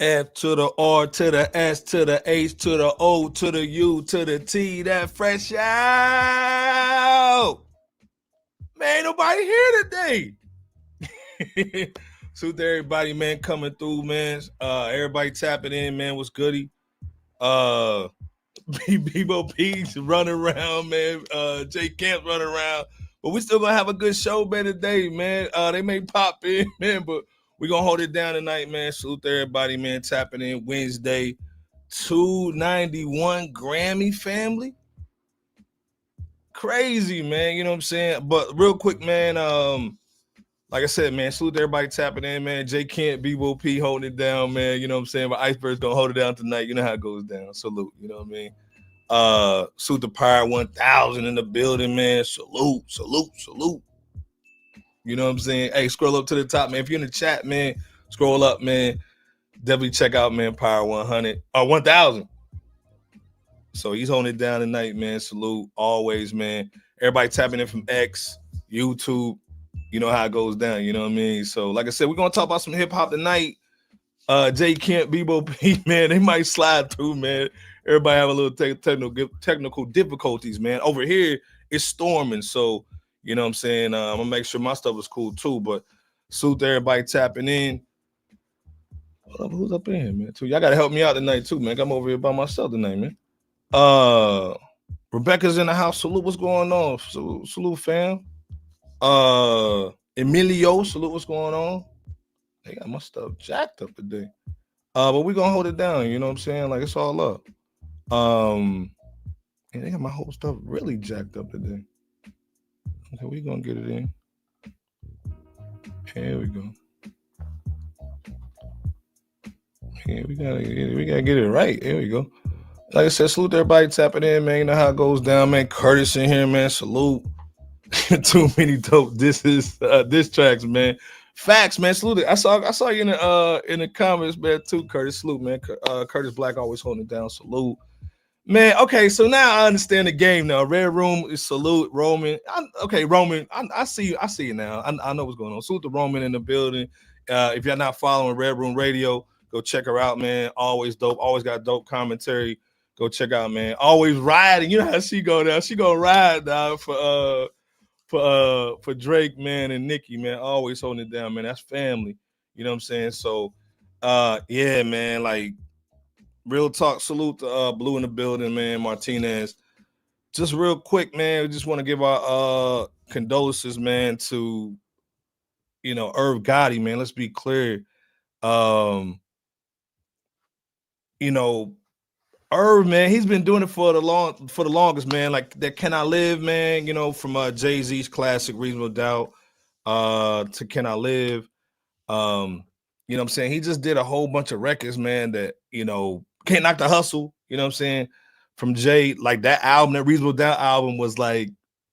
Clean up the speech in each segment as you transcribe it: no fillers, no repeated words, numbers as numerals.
F to the R to the S to the H to the O to the U to the T. That fresh out. Man, ain't nobody here today. Salute to everybody, man, coming through, man. Everybody tapping in, man. What's goody? Bebo P's running around, man. J Camp running around. But we still gonna have a good show, man, today, man. They may pop in, man, but we gonna hold it down tonight, man. Salute to everybody, man, tapping in Wednesday. 291 Grammy family. Crazy, man. You know what I'm saying? But real quick, man, like I said, man, salute to everybody tapping in, man. J Kent, Bebo P holding it down, man. You know what I'm saying? But Iceberg's gonna hold it down tonight. You know how it goes down. Salute, you know what I mean? Salute the Power 1000 in the building, man. Salute. You know what I'm saying? Hey, scroll up to the top, man. If you're in the chat, man, scroll up, man. Definitely check out, man, Power 100 or 1000. So he's holding it down tonight, man. Salute always, man. Everybody tapping in from X, YouTube. You know how it goes down, you know what I mean? So, like I said, we're gonna talk about some hip hop tonight. J Kent, Bebo P, man, they might slide through, man. Everybody have a little technical difficulties, man. Over here, it's storming, so you know what I'm saying. I'm gonna make sure my stuff is cool too. But salute to everybody tapping in. Who's up in here, man? Too, y'all gotta help me out tonight too, man. I'm over here by myself tonight, man. Rebecca's in the house. Salute, what's going on? Salute, fam. Emilio, salute, what's going on? They got my stuff jacked up today. But we gonna hold it down, you know what I'm saying? Like it's all up. And they got my whole stuff really jacked up today. Okay, we gonna get it in. Here we go. Yeah, we gotta get it right. Here we go. Like I said, salute to everybody tapping in, man. You know how it goes down, man. Curtis in here, man. Salute. Too many dope diss tracks, man. Facts, man. Salute. I saw you in the comments, man, too, Curtis. Salute, man. Curtis Black always holding it down. Salute. Man, okay, so now I understand the game now. Red Room is salute, Roman. Roman, I see you. I see you now. I know what's going on. Salute to Roman in the building. If you're not following Red Room Radio, go check her out, man. Always dope. Always got dope commentary. Go check out, man. Always riding. You know how she go now. She gonna ride now for Drake, man, and Nicki, man. Always holding it down, man. That's family. You know what I'm saying? So, yeah, man. Like, real talk. Salute to Blue in the building, man. Martinez. Just real quick, man. We just want to give our condolences, man, to Irv Gotti, man. Let's be clear. Irv, man, he's been doing it for the longest, man. Like that Can I Live, man, from Jay-Z's classic Reasonable Doubt to Can I Live. You know what I'm saying? He just did a whole bunch of records, man, that, Can't Knock the Hustle, you know what I'm saying? From Jay, like that album, that Reasonable Doubt album was like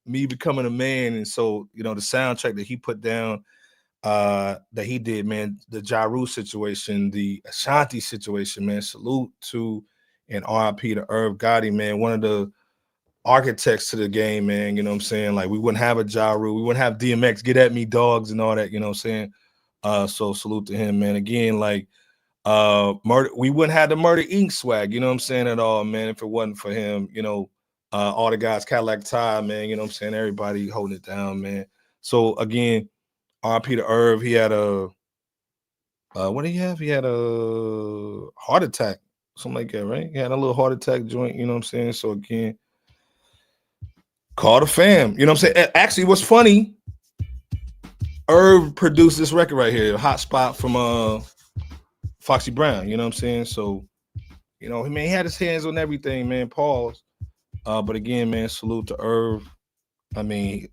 me becoming a man. And so, the soundtrack that he put down, that he did, man, the Ja Rule situation, the Ashanti situation, man, salute to and RIP to Irv Gotti, man, one of the architects to the game, man, you know what I'm saying? Like, we wouldn't have a Ja Rule, we wouldn't have DMX, Get At Me Dogs and all that, you know what I'm saying? So salute to him, man. Again, like, murder, we wouldn't have the Murder Inc. swag, you know what I'm saying, at all, man, if it wasn't for him, all the guys, Cadillac Ty, man, you know what I'm saying? Everybody holding it down, man. So, again, RIP to Irv, he had what did he have? He had a heart attack. Something like that, right? He had a little heart attack joint, you know what I'm saying? So again, call the fam. You know what I'm saying? Actually, what's funny, Irv produced this record right here, Hot Spot from Foxy Brown, you know what I'm saying? So, man, he had his hands on everything, man. Pause. But again, man, salute to Irv. I mean,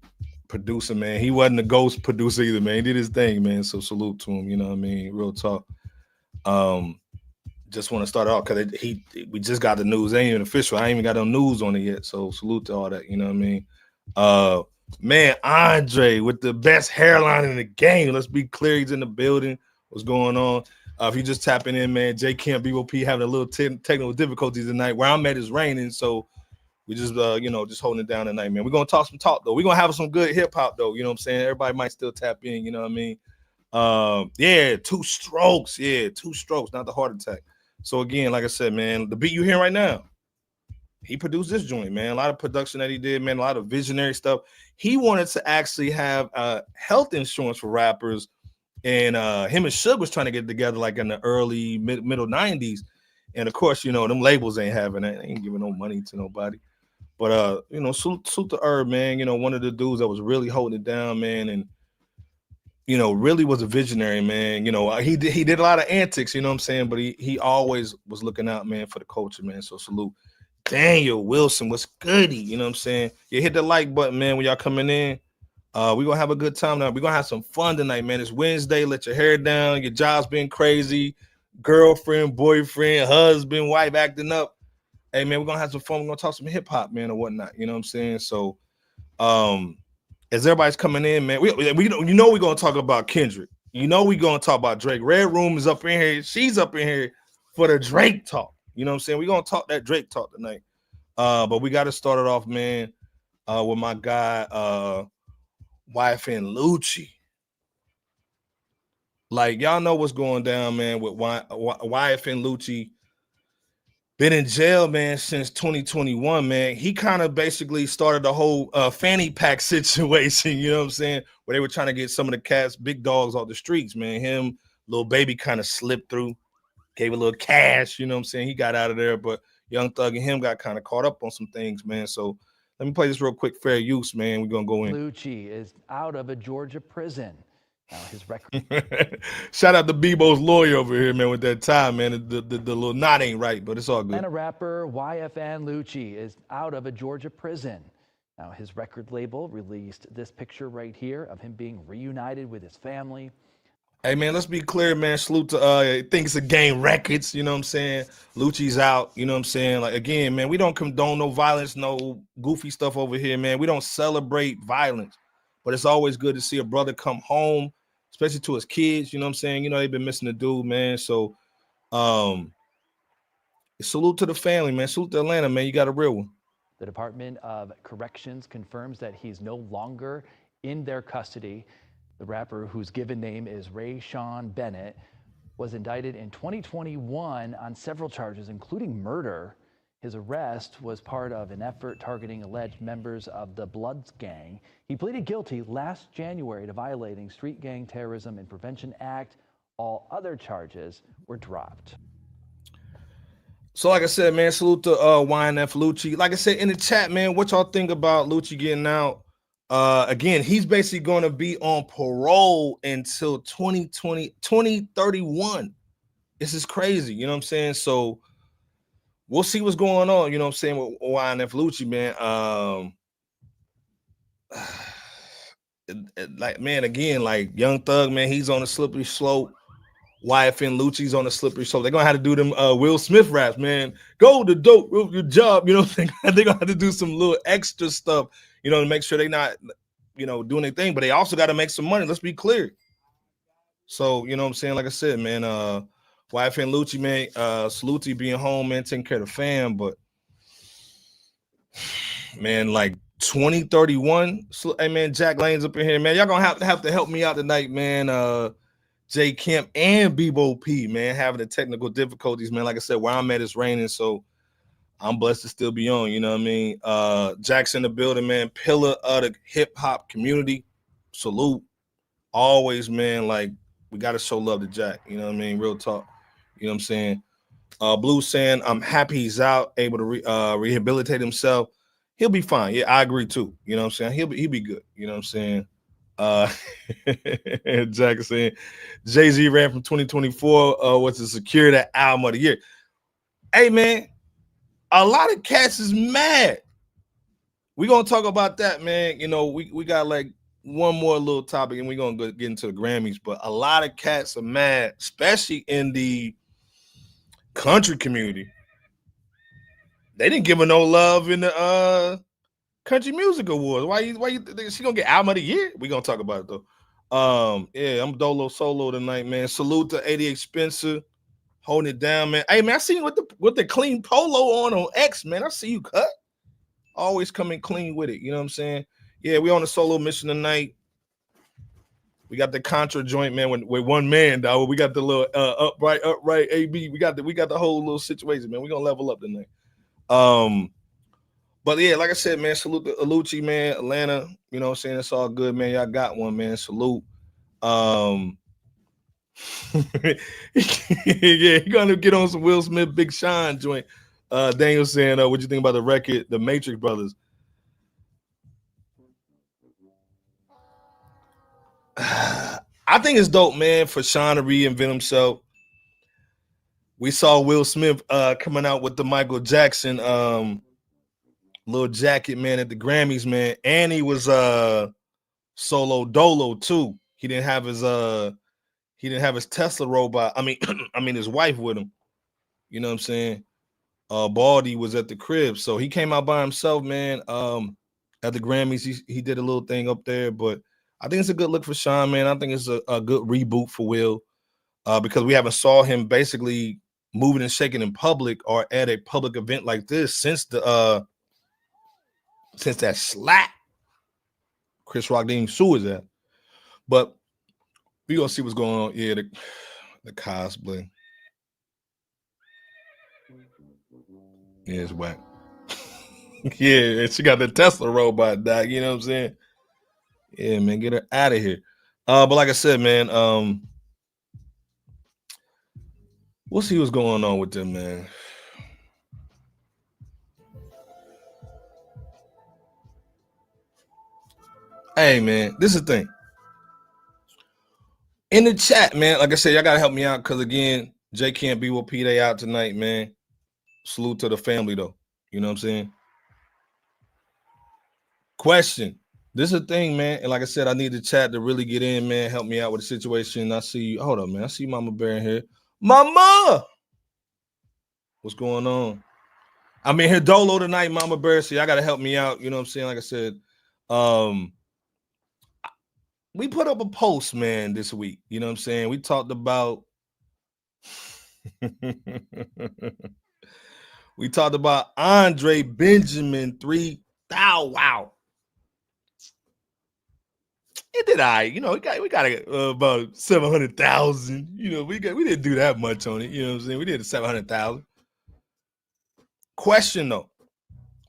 producer, man. He wasn't a ghost producer either, man. He did his thing, man. So salute to him, you know what I mean? Real talk. Just want to start out because we just got the news. It ain't even official. I ain't even got no news on it yet. So salute to all that. You know what I mean? Man, Andre with the best hairline in the game. Let's be clear, he's in the building. What's going on? If you just tapping in, man, J Camp Bebo P having a little technical difficulties tonight. Where I'm at is raining, so we just just holding it down tonight, man. We're gonna talk some talk though. We're gonna have some good hip hop though. You know what I'm saying? Everybody might still tap in. You know what I mean? Yeah, 2 strokes. Yeah, 2 strokes, not the heart attack. So again, like I said, man, the beat you hear right now, he produced this joint, man. A lot of production that he did, man. A lot of visionary stuff. He wanted to actually have health insurance for rappers, and him and Suge was trying to get together like in the early middle '90s. And of course, you know, them labels ain't having that. They ain't giving no money to nobody. But you know, salute to Herb, man. You know, one of the dudes that was really holding it down, man, and you know, really was a visionary, man. You know, he did a lot of antics, you know what I'm saying? But he always was looking out, man, for the culture, man. So salute. Daniel Wilson, what's goody? You know what I'm saying? You hit the like button, man, when y'all coming in. We're gonna have a good time now. We're gonna have some fun tonight, man. It's Wednesday. Let your hair down. Your job's been crazy. Girlfriend, boyfriend, husband, wife acting up. Hey, man, we're gonna have some fun. We're gonna talk some hip hop, man, or whatnot. You know what I'm saying? So, as everybody's coming in, man, we you know we're gonna talk about Kendrick. You know we're gonna talk about Drake. Red Room is up in here. She's up in here for the Drake talk. You know what I'm saying? We're gonna talk that Drake talk tonight. But we got to start it off, man, with my guy YFN Lucci. Like, y'all know what's going down, man, with YFN Lucci. Been in jail, man, since 2021, man. He kind of basically started the whole fanny pack situation, you know what I'm saying? Where they were trying to get some of the cats, big dogs off the streets, man. Him, little baby kind of slipped through, gave a little cash, you know what I'm saying? He got out of there, but Young Thug and him got kind of caught up on some things, man. So let me play this real quick, fair use, man. We're going to go in. Lucci is out of a Georgia prison. Now his record. Shout out to Bebo's lawyer over here, man, with that time, man. The little knot ain't right, but it's all good. And a rapper, YFN Lucci, is out of a Georgia prison. Now his record label released this picture right here of him being reunited with his family. Hey, man, let's be clear, man. Salute to Things of Game Records, you know what I'm saying? Lucci's out, you know what I'm saying? Like, again, man, we don't condone no violence, no goofy stuff over here, man. We don't celebrate violence. But it's always good to see a brother come home, especially to his kids, you know what I'm saying? You know, they've been missing the dude, man. So, salute to the family, man. Salute to Atlanta, man. You got a real one. The Department of Corrections confirms that he's no longer in their custody. The rapper, whose given name is Ray Sean Bennett, was indicted in 2021 on several charges, including murder. His arrest was part of an effort targeting alleged members of the Bloods gang. He pleaded guilty last January to violating Street Gang Terrorism and Prevention Act. All other charges were dropped. So, like I said, man, salute to YFN Lucci. Like I said in the chat, man, what y'all think about Lucci getting out? Again, he's basically going to be on parole until 2031. This is crazy, you know what I'm saying? So we'll see what's going on, you know what I'm saying, with YFN Lucci, man. Like, man, again, like Young Thug, man, he's on a slippery slope. YFN Lucci's on a slippery slope. They're gonna have to do them Will Smith raps, man. Go to dope, your job, you know what I'm saying? They're gonna have to do some little extra stuff, you know, to make sure they're not, you know, doing anything, but they also got to make some money. Let's be clear. So, you know what I'm saying? Like I said, man, YFN Lucci, man, salute to you being home, man, taking care of the fam, but man, like 2031, hey man, Jack Lane's up in here, man. Y'all gonna have to help me out tonight, man. J Kemp and Bebo P, man, having the technical difficulties, man. Like I said, where I'm at, it's raining, so I'm blessed to still be on, you know what I mean? Jack's in the building, man. Pillar of the hip-hop community. Salute. Always, man, like, we got to show love to Jack, you know what I mean? Real talk, you know what I'm saying? Blue saying, I'm happy he's out, able to rehabilitate himself. He'll be fine. Yeah, I agree, too. You know what I'm saying? He'll be good, you know what I'm saying? Jack is saying, Jay-Z ran from 2024, was to secure that album of the year. Hey, man, a lot of cats is mad. We're going to talk about that, man. You know, we got like one more little topic and we're going to get into the Grammys, but a lot of cats are mad, especially in the country community. They didn't give her no love in the Country Music Awards. Why you think she going to get album of the year? We're going to talk about it, though. Yeah, I'm Dolo Solo tonight, man. Salute to 88 Spencer. Holding it down, man. Hey, man, I see you with the clean polo on X, man. I see you cut. Always coming clean with it. You know what I'm saying? Yeah, we on a solo mission tonight. We got the Contra joint, man, with one man, dog. We got the little upright AB. We got the whole little situation, man. We're gonna level up tonight. But yeah, like I said, man, salute to Lucci, man, Atlanta. You know what I'm saying? It's all good, man. Y'all got one, man. Salute. Yeah, you're gonna get on some Will Smith, Big Sean joint. Daniel saying, what you think about the record, the Matrix Brothers? I think it's dope, man, for Sean to reinvent himself. We saw Will Smith coming out with the Michael Jackson little jacket, man, at the Grammys, man, and he was solo dolo too. He didn't have his Tesla robot. I mean his wife with him. You know what I'm saying? Baldy was at the crib, so he came out by himself, man. At the Grammys, he did a little thing up there, but I think it's a good look for Sean, man. I think it's a good reboot for Will, because we haven't saw him basically moving and shaking in public or at a public event like this since that slap Chris Rock didn't sue his ass. But we gonna see what's going on. Yeah, the cosplay. Yeah, it's whack. Yeah, she got the Tesla robot, doc. You know what I'm saying? Yeah, man, get her out of here. But like I said, man, we'll see what's going on with them, man. Hey, man, this is the thing. In the chat, man, like I said, y'all gotta help me out because again, Jay can't be with P. They out tonight, man. Salute to the family, though. You know what I'm saying? Question. This is a thing, man. And like I said, I need the chat to really get in, man. Help me out with the situation. I see you. Hold up, man. I see Mama Bear in here. Mama! What's going on? I'm in here dolo tonight, Mama Bear. So y'all got to help me out. You know what I'm saying? Like I said, we put up a post, man, this week. You know what I'm saying? We talked about we talked about Andre Benjamin 3000. Wow. It did I, you know, we got about 700,000. You know, we didn't do that much on it. You know what I'm saying? We did 700,000. Question though,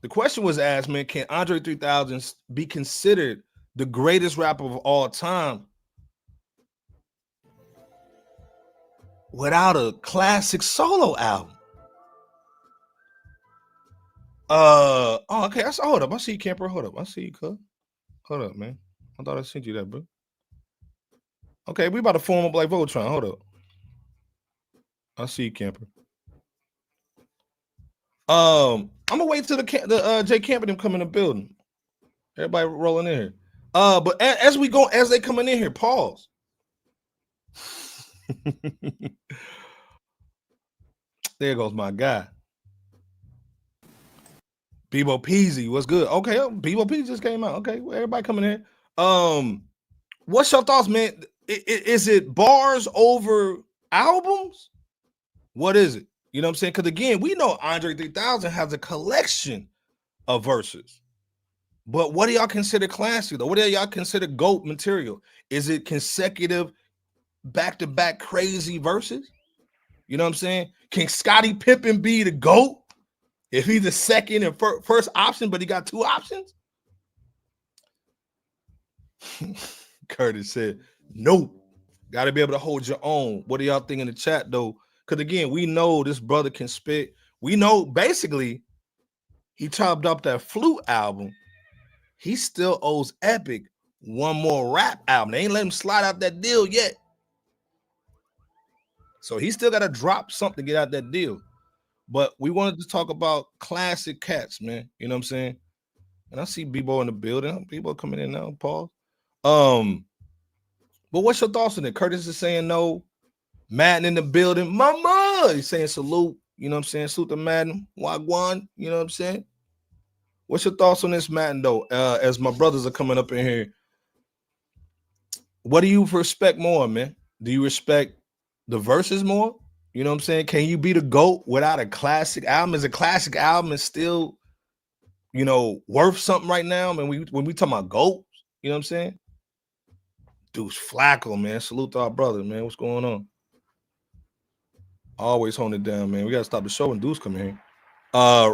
the question was asked, man, can Andre 3000 be considered the greatest rapper of all time without a classic solo album? Oh, okay. Hold up. I see you, Camper. Hold up. I see you, cuz. Hold up, man. I thought I sent you that, bro. Okay, we about to form up like Voltron. Hold up. I see you, Camper. I'm gonna wait till the Jay Camper them come in the building. Everybody rolling in here. But as they coming in here, pause. There goes my guy. Bebo Peasy, what's good? Okay, Bebo Peasy just came out. Okay, well, everybody coming in. What's your thoughts, man? Is it bars over albums? What is it? You know what I'm saying? Because again, we know Andre 3000 has a collection of verses. But what do y'all consider classic though? What do y'all consider GOAT material? Is it consecutive, back-to-back crazy verses? You know what I'm saying? Can Scottie Pippen be the GOAT if he's the second and first option, but he got two options? Curtis said, nope. Got to be able to hold your own. What do y'all think in the chat, though? Because, again, we know this brother can spit. We know, basically, he chopped up that Flute album. He still owes Epic one more rap album. They ain't let him slide out that deal yet. So he still got to drop something to get out that deal. But we wanted to talk about classic cats, man. You know what I'm saying? And I see Bebo in the building. Bebo coming in now, Paul. But what's your thoughts on it? Curtis is saying no. Madden in the building. Mama! He's saying salute. You know what I'm saying? Salute to Madden. Wagwan. You know what I'm saying? What's your thoughts on this, Madden, though? As my brothers are coming up in here, what do you respect more, man? Do you respect the verses more? You know what I'm saying? Can you be the GOAT without a classic album? Is a classic album is still, worth something right now? I mean, when we talk about GOAT, you know what I'm saying? Deuce Flacco, man. Salute to our brother, man. What's going on? Always holding it down, man. We gotta stop the show when Deuce come here.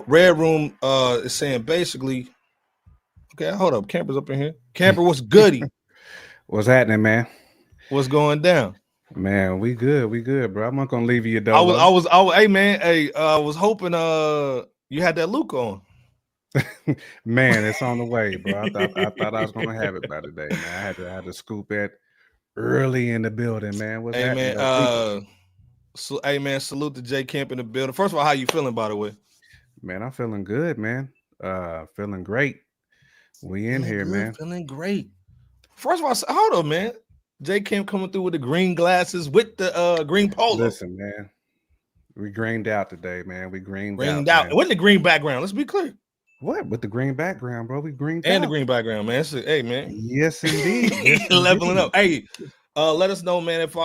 Red Room is saying basically, okay, hold up. Camper's up in here. Camper, what's goody? What's happening, man? What's going down? Man, we good, bro. I'm not gonna leave you dolo. I was, hey man, I was hoping you had that Luke on. Man, it's on the way, bro. I thought I was gonna have it by today, man. I had to scoop it early in the building, man. What's happening? Hey man, salute to J Camp in the building. First of all, how you feeling, by the way? Man, I'm feeling good, man. Feeling great. We in here, man. Feeling great. First of all, hold on, man. J Camp coming through with the green glasses with the green polo. Listen, man. We greened out today, man. We greened out. With the green background. Let's be clear. What? With the green background, bro? We greened and out. The green background, man. Hey, man. Yes, indeed. Yes, leveling up. Hey, let us know, man, if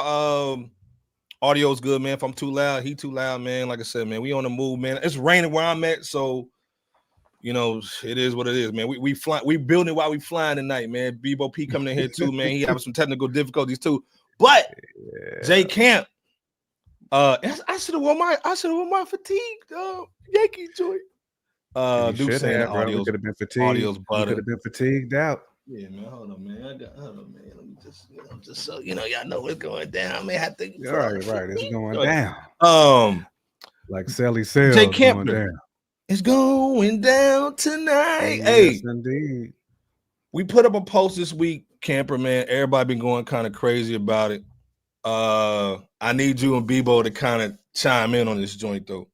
audio's good, man. If I'm too loud, he too loud, man. Like I said, man, we on the move, man. It's raining where I'm at, so you know it is what it is, man. We fly, we building while we flying tonight, man. Bebo P coming in here too, man. He having some technical difficulties too, but J Camp. I should have worn my fatigue Yankee joint. You should have, bro. We could have been fatigued. Audio's butter. You could have been fatigued out. Yeah, man. Hold on, man. Hold on, man. Let me just so y'all know what's going down. I may have to. Right. It's going down. Like Sally said, J Camp, it's going down tonight. Yes, hey, indeed. We put up a post this week, Camper, man. Everybody been going kind of crazy about it. I need you and Bebo to kind of chime in on this joint, though.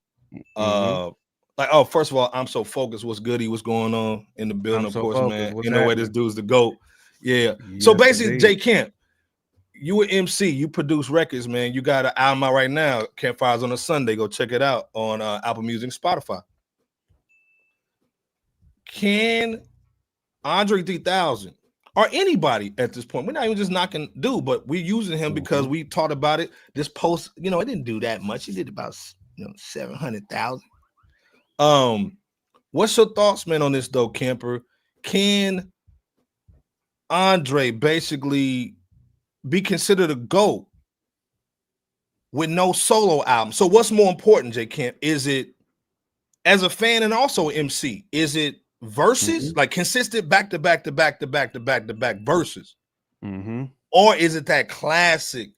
First of all, I'm so focused. What's goody? What's going on in the building? Of course, man. You know where this dude's the GOAT. Yeah. Yes, so basically, J Camp, you an MC. You produce records, man. You got an album out right now. Campfires on a Sunday. Go check it out on Apple Music, Spotify. Can Andre 3000 or anybody at this point? We're not even just knocking dude, but we're using him because we talked about it. This post, it didn't do that much. It did about 700,000. What's your thoughts, man, on this though, Camper? Can Andre basically be considered a GOAT with no solo album? So what's more important, J Camp? Is it as a fan and also MC? Is it verses, like consistent back to back verses? Or is it that classic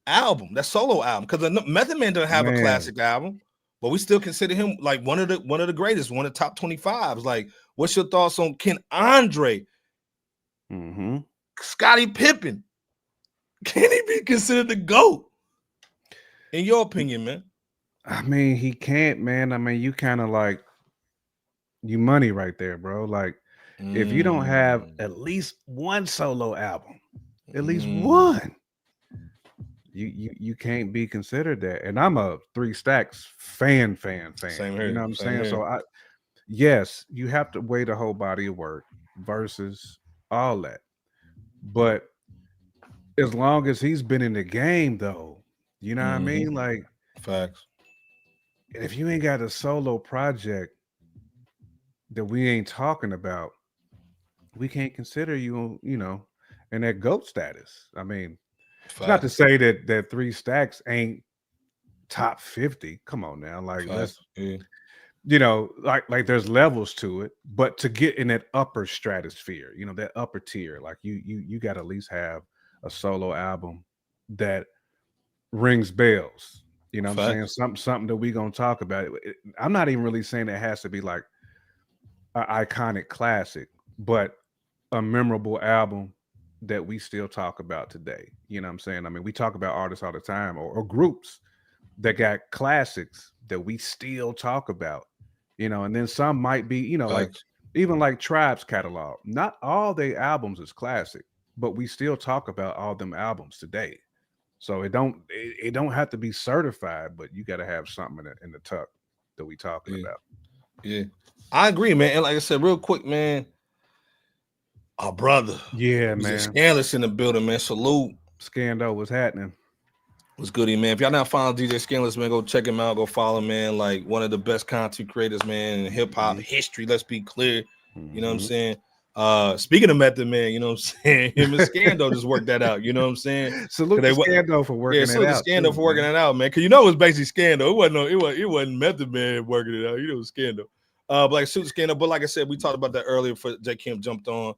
album, that solo album? Because Method Man doesn't have a classic album. But we still consider him like one of the greatest, one of the top 25s. Like, what's your thoughts on can Andre, Scottie Pippen, can he be considered the GOAT? In your opinion, man? I mean, he can't, man. I mean, you kind of like you money right there, bro. Like, if you don't have at least one solo album, at least one. You can't be considered that. And I'm a 3 Stacks fan. Same here. You know what I'm saying? Here. So yes, you have to weigh the whole body of work versus all that. But as long as he's been in the game, though, you know what I mean? Like, facts. And if you ain't got a solo project that we ain't talking about, we can't consider you, in that GOAT status. I mean, it's not to say that 3 Stacks ain't top 50. Come on now. Like, let's, like there's levels to it, but to get in that upper stratosphere, that upper tier, like you got to at least have a solo album that rings bells. You know what I'm saying? Something that we going to talk about. I'm not even really saying it has to be like an iconic classic, but a memorable album that we still talk about today. You know what I'm saying? I mean, we talk about artists all the time or groups that got classics that we still talk about, and then some might be, like even like Tribe's catalog. Not all their albums is classic, but we still talk about all them albums today. So it don't have to be certified, but you got to have something in the tuck that we talking about. Yeah, I agree, man. And like I said, real quick, man, our brother, man, Scandalous in the building, man. Salute, Scando, what's happening? What's goody, man? If y'all not following DJ Scandalous, man, go check him out. Go follow him, man. Like one of the best content creators, man, in hip hop history. Let's be clear. You know what I'm saying? Speaking of Method Man, you know what I'm saying? Him and Scando just worked that out. You know what I'm saying? Salute to Scando for working it salute out. to Scando for working it out, man. Because you know it was basically Scando. It wasn't Method Man working it out. You know it was Scando. But like salute to Scando. But like I said, we talked about that earlier. For J. Kim jumped on.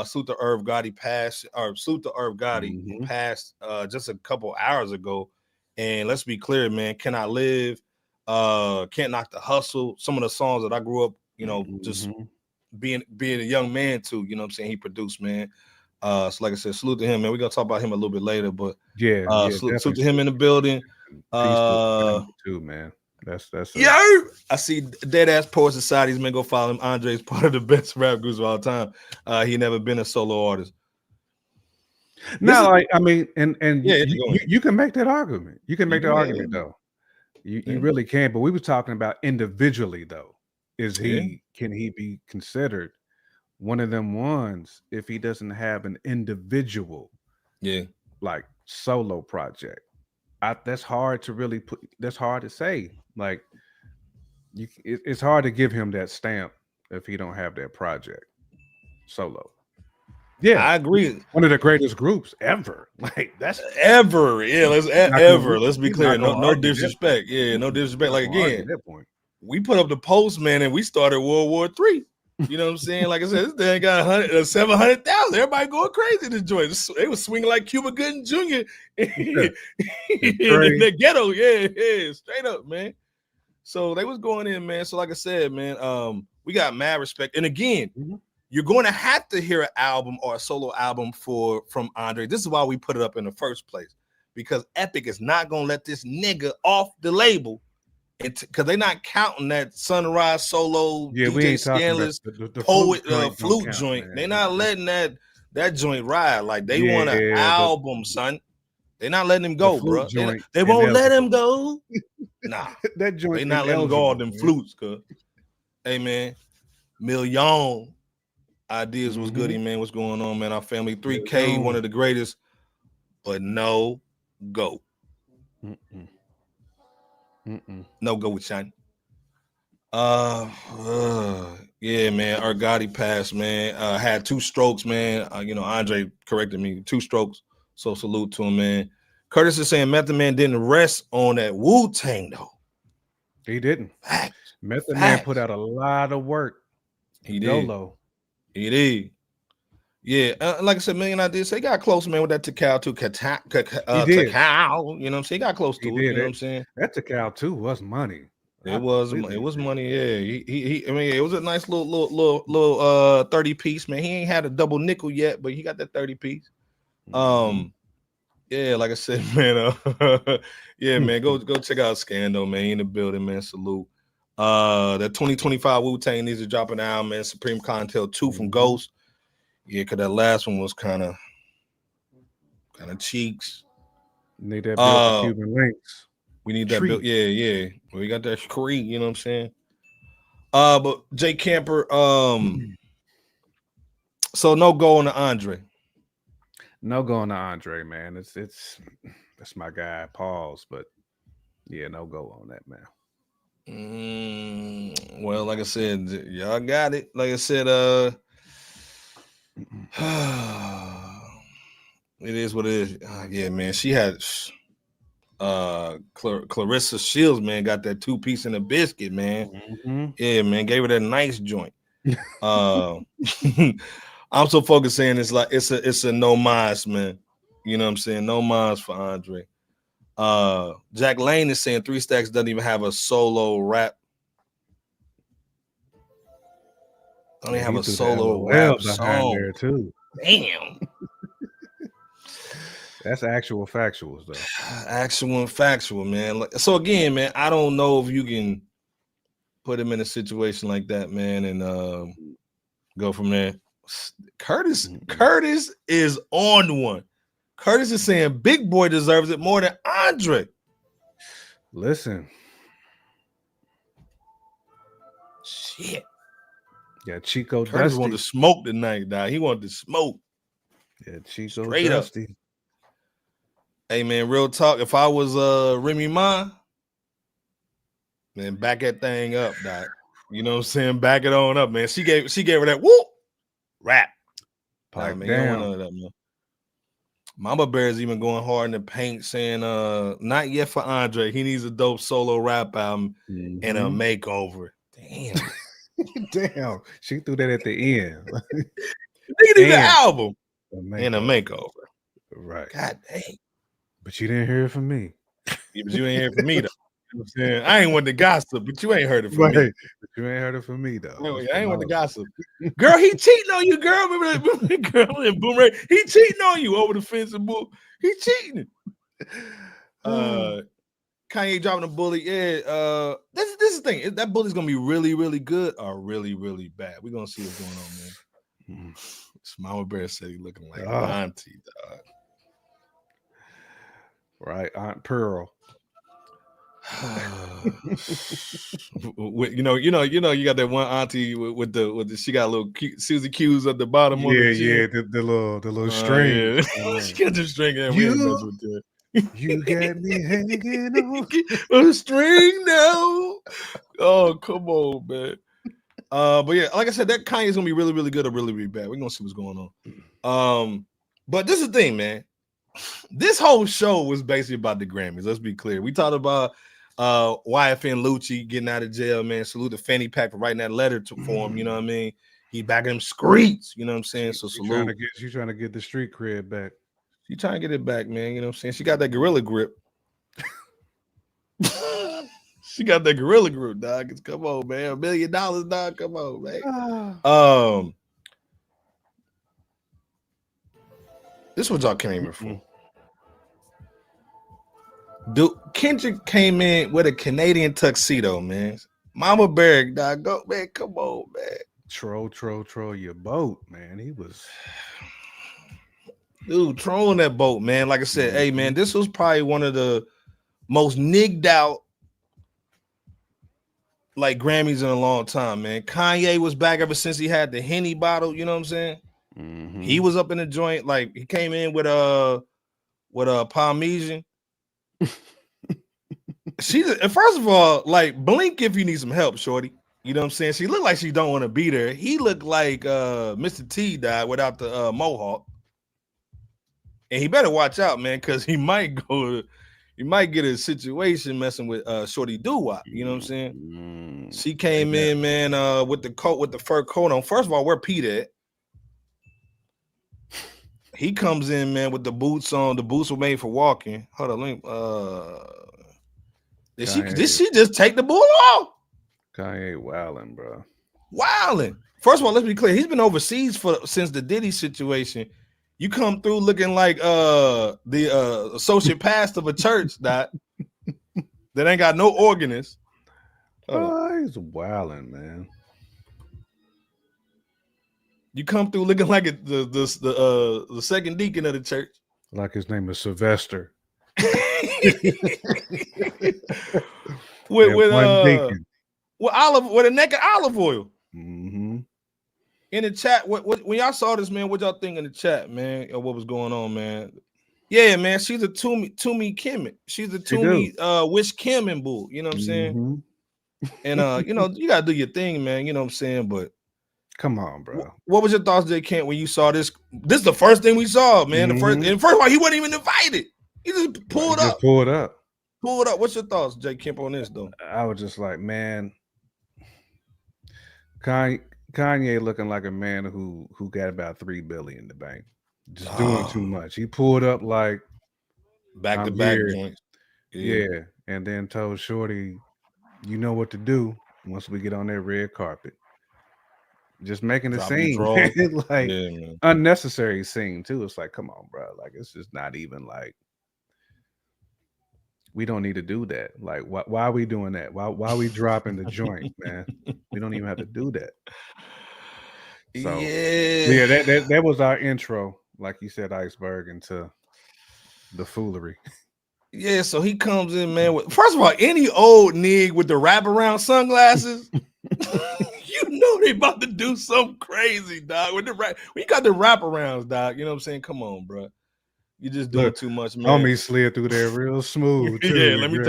Salute to Irv Gotti passed, or salute to Irv Gotti passed just a couple hours ago. And let's be clear, man. Can I Live? Can't Knock the Hustle. Some of the songs that I grew up, you know, just being a young man too, you know what I'm saying? He produced, man. So like I said, salute to him, man. We're gonna talk about him a little bit later, but salute to him in the building. Too, man. That's I see Dead Ass Poet Society's man, go follow him. Andre's part of the best rap groups of all time. He never been a solo artist. No, like I mean, and yeah, you can make that argument. You can make that argument though. You really can, but we were talking about individually though. Can he be considered one of them ones if he doesn't have an individual like solo project? That's hard to really put. That's hard to say. Like it's hard to give him that stamp if he don't have that project solo. Yeah, I agree. One of the greatest groups ever. Like that's ever. Yeah, let's be clear. No disrespect. Yeah, no disrespect. Like again, that point. We put up the post, man, and we started World War III. You know what I'm saying? Like I said, this thing got 700,000. Everybody going crazy to join. They was swinging like Cuba Gooding Jr. in the ghetto. Yeah, straight up, man. So they was going in, man. So like I said, man, we got mad respect. And again, you're going to have to hear an album or a solo album from Andre. This is why we put it up in the first place, because Epic is not going to let this nigga off the label. Because they're not counting that Sunrise solo, DJ Scandalous, the Poet flute joint. They're not letting that joint ride. Like they want an album, son. They're not letting him go, bro. They won't let him go. Nah, that joint. They not letting him go on them flutes, cuz. Hey man, Million Ideas was goody, man. What's going on, man? Our family 3K, one of the greatest, but no go. No go with Shine. Yeah, man. Our Gotti passed, man. Had 2 strokes, man. You know, Andre corrected me. 2 strokes. So salute to him, man. Curtis is saying Method Man didn't rest on that Wu-Tang though. He didn't. Method Man put out a lot of work. He did. Dolo. He did. Yeah, like I said, Million Ideas. They got close, man, with that Takao too. Takao, you know what I'm saying? He got close to it. You know what I'm saying? That Takao too was money. It was money. Yeah, he. I mean, it was a nice little 30 piece, man. He ain't had a double nickel yet, but he got that 30 piece. Yeah, like I said, man. Yeah, man. Go check out Scando, man. He in the building, man. Salute. That 2025 Wu-Tang needs to drop an album, man. Supreme Clientele 2 from Ghost. Yeah, because that last one was kind of cheeks. Need that build for Cuban links. We need that build. Yeah. We got that Creed, you know what I'm saying? But Jay Camper, so no go on to Andre. No go on to Andre, man. It's that's my guy, Pauls, but yeah, no go on that, man. Well, like I said, y'all got it. Like I said, it is what it is. Yeah, man. She had Clarissa Shields, man, got that 2-piece in a biscuit, man. Yeah, man, gave her that nice joint. I'm so focused saying it's like it's a no mas, man. You know what I'm saying? No mas for Andre. Jack Lane is saying 3 Stacks doesn't even have a solo rap. Don't even have a solo rap song there too. Damn. That's actual factuals though. Actual and factual, man. So again, man, I don't know if you can put him in a situation like that, man, and go from there. Curtis is on one. Curtis is saying Big Boy deserves it more than Andre. Listen. Shit. Yeah, Chico Curtis Dusty. wanted to smoke tonight, dog. He wanted to smoke. Yeah, Chico Straight Dusty. Up. Hey, man, real talk. If I was Remy Ma, man, back that thing up, dog. You know what I'm saying? Back it on up, man. She gave her that whoop. rap. Pipe Man, you don't want down. none of that, man. Mama Bear's even going hard in the paint, saying, not yet for Andre. He needs a dope solo rap album and a makeover. Damn. Damn. She threw that at the end. Nigga need an album and a makeover. Right. God dang. But you didn't hear it from me. Yeah, but you ain't heard it from me, though. You know what I'm saying? I ain't want the gossip, but you ain't heard it from me. But you ain't heard it from me, though. I ain't want the gossip. Girl, he cheating on you, girl. Remember that girl in Boomerang? He cheating on you over the fence and bull. He cheating. Kanye dropping a bully. Yeah. This is the thing. Is that bully's gonna be really, really good or really, really bad? We're gonna see what's going on, man. Mama Bear said he looking like auntie, dog. Right, Aunt Pearl. you know, you got that one auntie with the she got a little Susie Q's at the bottom. Yeah, the little string. Yeah. She got the string and we ain't mess with that. You got me hanging on a string now. Oh, come on, man. But yeah, like I said, that Kanye's gonna be really, really good or really, really bad. We're gonna see what's going on. But this is the thing, man. This whole show was basically about the Grammys. Let's be clear. We talked about YFN Lucci getting out of jail, man. Salute to Fanny Pack for writing that letter for him. You know what I mean? He back in them streets. You know what I'm saying? So salute. She's trying to get the street cred back. She trying to get it back, man. You know what I'm saying? She got that gorilla grip. She got that gorilla grip, dog. Come on, man. $1 million, dog. Come on, man. This was y'all came here for. Dude, Kendrick came in with a Canadian tuxedo, man. Mama Bear, dog. Go, man. Come on, man. Troll your boat, man. He was. Dude, trolling that boat, man. Like I said, hey, man, this was probably one of the most nigged out like Grammys in a long time, man. Kanye was back ever since he had the Henny bottle, you know what I'm saying? He was up in the joint, like he came in with Parmesan. First of all, like blink if you need some help, shorty. You know what I'm saying? She looked like she don't want to be there. He looked like Mr. T died without the mohawk. And he better watch out, man, because he might get a situation messing with Shorty Doo-Wop. You know what I'm saying? She came in, man, with the fur coat on. First of all, where Pete at? He comes in, man, with the boots on. The boots were made for walking. Hold on, did she just take the bull off? Kanye wilding, bro. Wilding. First of all, let's be clear. He's been overseas since the Diddy situation. You come through looking like the associate pastor of a church that ain't got no organist. He's wilding, man. You come through looking like the second deacon of the church. Like his name is Sylvester. with a neck of olive oil. In the chat, when y'all saw this, man, what y'all think in the chat, man, or what was going on, man? Yeah, man, she's a Toomey Kim. She's a Toomey Wish Kim and bull. You know what I'm saying? And you know, you gotta do your thing, man. You know what I'm saying? But come on, bro. What was your thoughts, J. Kent, when you saw this? This is the first thing we saw, man. First of all, he wasn't even invited. He just pulled up. Pulled up. What's your thoughts, J. Kemp, on this though? I was just like, man, Kanye looking like a man who got about $3 billion in the bank, just doing too much. He pulled up like back to back joints, yeah, and then told Shorty, "You know what to do once we get on that red carpet." Just making a scene, like unnecessary scene too. It's like, come on, bro. Like it's just not even like we don't need to do that. Like, why are we doing that? Why are we dropping the joint, man? We don't even have to do that. So yeah, that was our intro, like you said, Iceberg, into the foolery. Yeah, so he comes in, man. First of all, any old nig with the wraparound sunglasses, you know they about to do something crazy, dog. When you got the wraparounds, dog, you know what I'm saying? Come on, bro. You just doing too much, man. Homie slid through there real smooth. Too, yeah, let me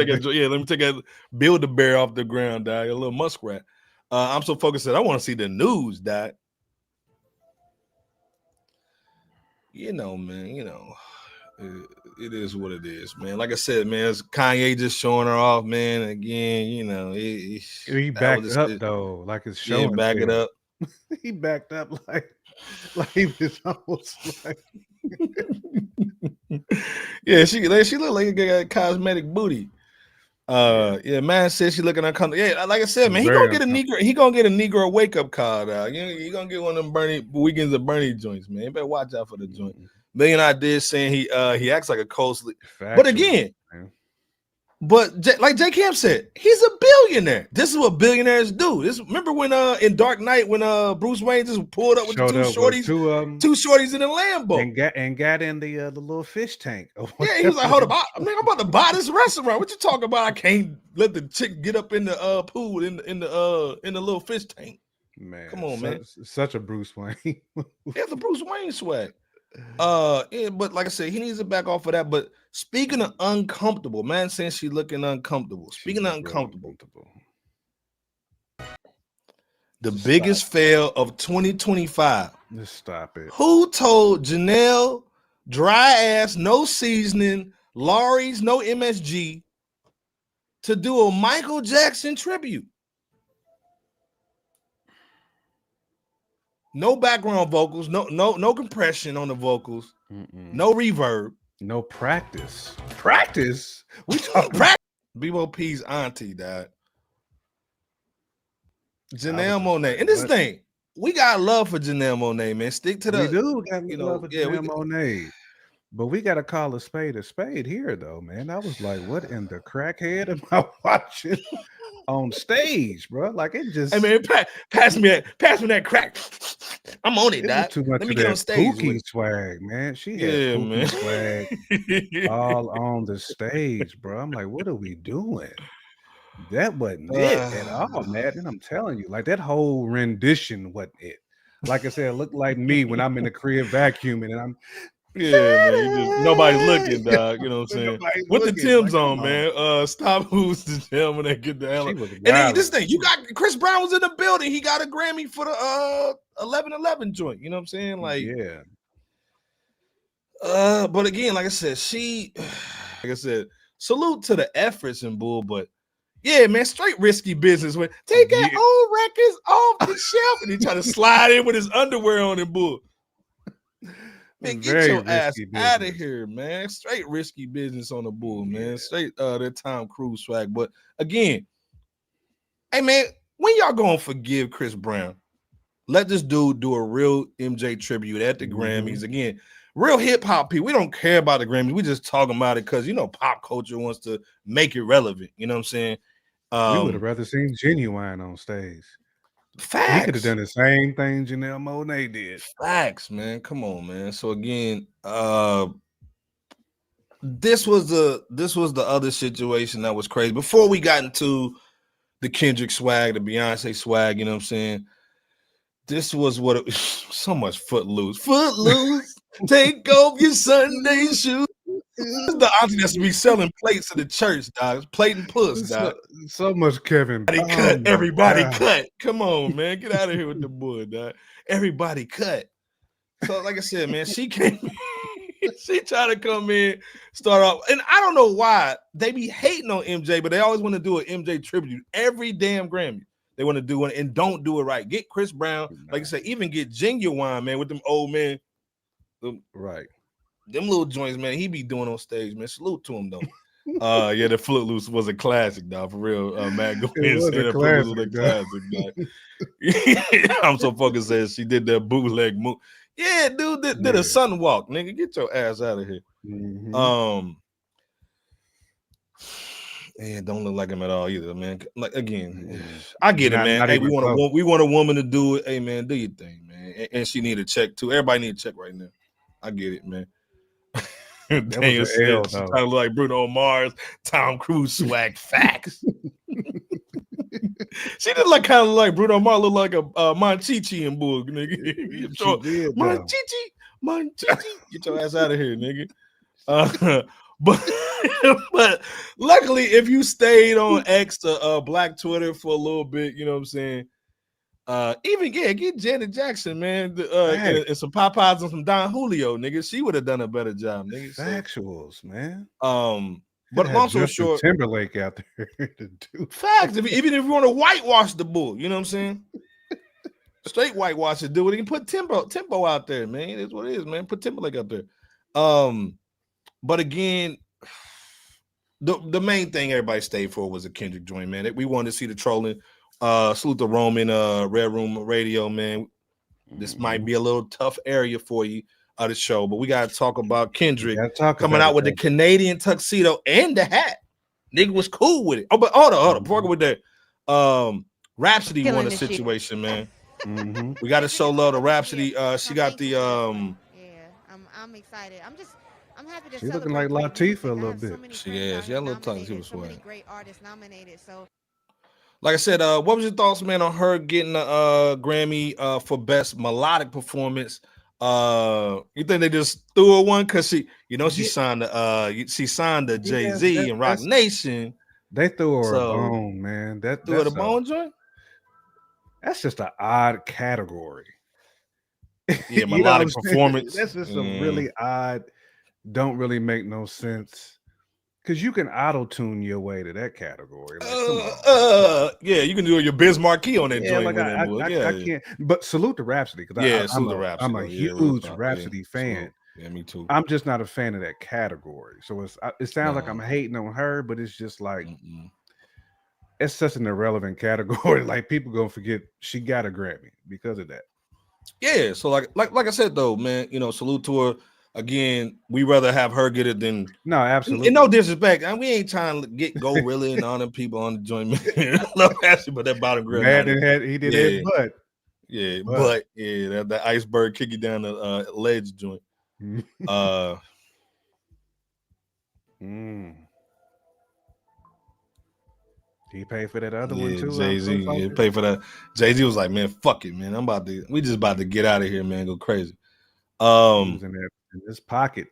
take a Build-A-Bear off the ground, dog. A little muskrat. I'm so focused that I want to see the news, dog. you know, man, it is what it is, man. Like I said, man, it's Kanye just showing her off, man. Again, He that backed was up it. though, like it's Yeah, showing. back it up. He backed up like he was almost like. Yeah, she looked like a cosmetic booty. Yeah, man said she looking uncomfortable. Yeah, like I said, man, he gonna get a Negro wake up call out. He gonna get one of them Bernie weekends of Bernie joints, man. You better watch out for the joint. Million I did saying he acts like a cold sleep. But again, man. But like J. Camp said, he's a billionaire. This is what billionaires do. Remember when in Dark Knight when Bruce Wayne just pulled up with the two shorties in a Lambo and got in the little fish tank. Yeah, he was like, hold up, I'm about to buy this restaurant. What you talking about? I can't let the chick get up in the pool in the little fish tank. Man, come on, man. Such a Bruce Wayne. It's a Bruce Wayne swag. Yeah, but like I said, he needs to back off of that. But speaking of uncomfortable, man, saying she looking uncomfortable. Speaking of uncomfortable, the biggest fail of 2025. Just stop it. Who told Janelle, dry ass, no seasoning, Laurie's, no MSG, to do a Michael Jackson tribute? No background vocals, no compression on the vocals, no reverb, no practice. Practice? We talking practice. B.O.P's auntie died. Janelle Monáe. And this thing, we got love for Janelle Monáe, man. Stick to the. We do got love for Janelle Monáe. But we got to call a spade here, though, man. I was like, what in the crackhead am I watching on stage, bro? Like, it just. Hey, man, pass me that crack. I'm on it, Doc. Too much Let me get on stage. Pookie swag, man. She had Pookie swag all on the stage, bro. I'm like, what are we doing? That wasn't it at all, man. And I'm telling you, like, that whole rendition wasn't it. Like I said, it looked like me when I'm in the crib vacuuming and I'm. Yeah, man. Nobody's looking, dog. You know what I'm saying? With the Tim's on, man. Stop who's the gentleman that get the hell. And then this thing, you got Chris Brown was in the building. He got a Grammy for the 1111 joint. You know what I'm saying? Like, yeah. But again, like I said, salute to the efforts and bull, but yeah, man, straight risky business. When take that old records off the shelf and he try to slide in with his underwear on and bull. Man, get your ass out of here, man. Straight risky business on the bull, man. Straight that Tom Cruise swag. But again, hey, man, when y'all gonna forgive Chris Brown? Let this dude do a real MJ tribute at the Grammys. Again, real hip-hop people. We don't care about the Grammys. We just talking about it because, pop culture wants to make it relevant. You know what I'm saying? We would have rather seen Genuine on stage. Facts. He could have done the same thing Janelle Monáe did. Facts, man. Come on, man. So again, this was the other situation that was crazy. Before we got into the Kendrick swag, the Beyonce swag, you know what I'm saying? This was what it was so much Footloose. Footloose, take off your Sunday shoes. The auntie that's to be selling plates to the church, dog. Plate and puss, dog. So much Kevin. Everybody cut. Come on, man. Get out of here with the bull, dog. Everybody cut. So, like I said, man, she came. She tried to come in, start off, and I don't know why they be hating on MJ, but they always want to do an MJ tribute every damn Grammy. They want to do it and don't do it right. Get Chris Brown, like I said, even get Genuine, man, with them old men. Right. Them little joints, man, he be doing on stage, man. Salute to him, though. Yeah, the Footloose was a classic, dog, for real. Matt, go ahead and say that Footloose was a classic, dog. I'm so fucking sad she did that bootleg move. Yeah, dude did a sun walk, nigga. Get your ass out of here. Yeah, don't look like him at all either, man. Like again, I get it, man. Hey, we want a woman to do it. Hey, man, do your thing, man. And she need a check too. Everybody need a check right now. I get it, man. Damn, she trying to look like Bruno Mars, Tom Cruise swag. Facts. She did like kind of like Bruno Mars, look like a Monchichi and bull, nigga. Monchichi, get your ass out of here, nigga. But luckily, if you stayed on X, Black Twitter for a little bit, you know what I'm saying? Get Janet Jackson, man. And some Popeyes and some Don Julio, nigga. She would have done a better job, nigga. Factuals, man. But long story Justin short, Timberlake out there to do facts. Even if you want to whitewash the bull, you know what I'm saying? Straight whitewash it, do it. You can put tempo out there, man. It's what it is, man. Put Timberlake out there. But again, the main thing everybody stayed for was a Kendrick joint, man. We wanted to see the trolling. Salute to Roman, Red Room Radio, man. This might be a little tough area for you of the show, but we gotta talk about Kendrick coming out with the Canadian tuxedo and the hat. Nigga was cool with it. Oh, but hold on. Before I go with that, Rapsody won a situation, man. We got to show love to Rapsody. She got the I'm excited. I'm happy to. She's looking like Latifah a little bit. She had a little tongue. She was swag. Great artists nominated. So, like I said, what was your thoughts, man, on her getting a Grammy for best melodic performance? You think they just threw her one because she signed the Jay-Z and Rock Nation. They threw her a bone, man. Threw her the bone joint. That's just an odd category. Yeah, melodic performance. That's just a really odd. Don't really make no sense. Because you can auto-tune your way to that category. Yeah, you can do your Biz Marquee on that joint. Like I can't. But salute to Rapsody because I'm a huge Rapsody fan. Yeah, me too. I'm just not a fan of that category. So it sounds like I'm hating on her, but it's just like it's such an irrelevant category. Like people gonna forget she got a Grammy because of that. Yeah. So like I said though, man, salute to her. Again, we rather have her get it than no, absolutely. And no disrespect, we ain't trying to get Gorilla and all them people on the joint. Man, love Ashley, but that bottom grill. He did it, but that iceberg kick you down the ledge joint. He paid for that other one too. Jay-Z, he paid for that. Jay-Z was like, man, fuck it, man. We just about to get out of here, man. Go crazy. In his pocket.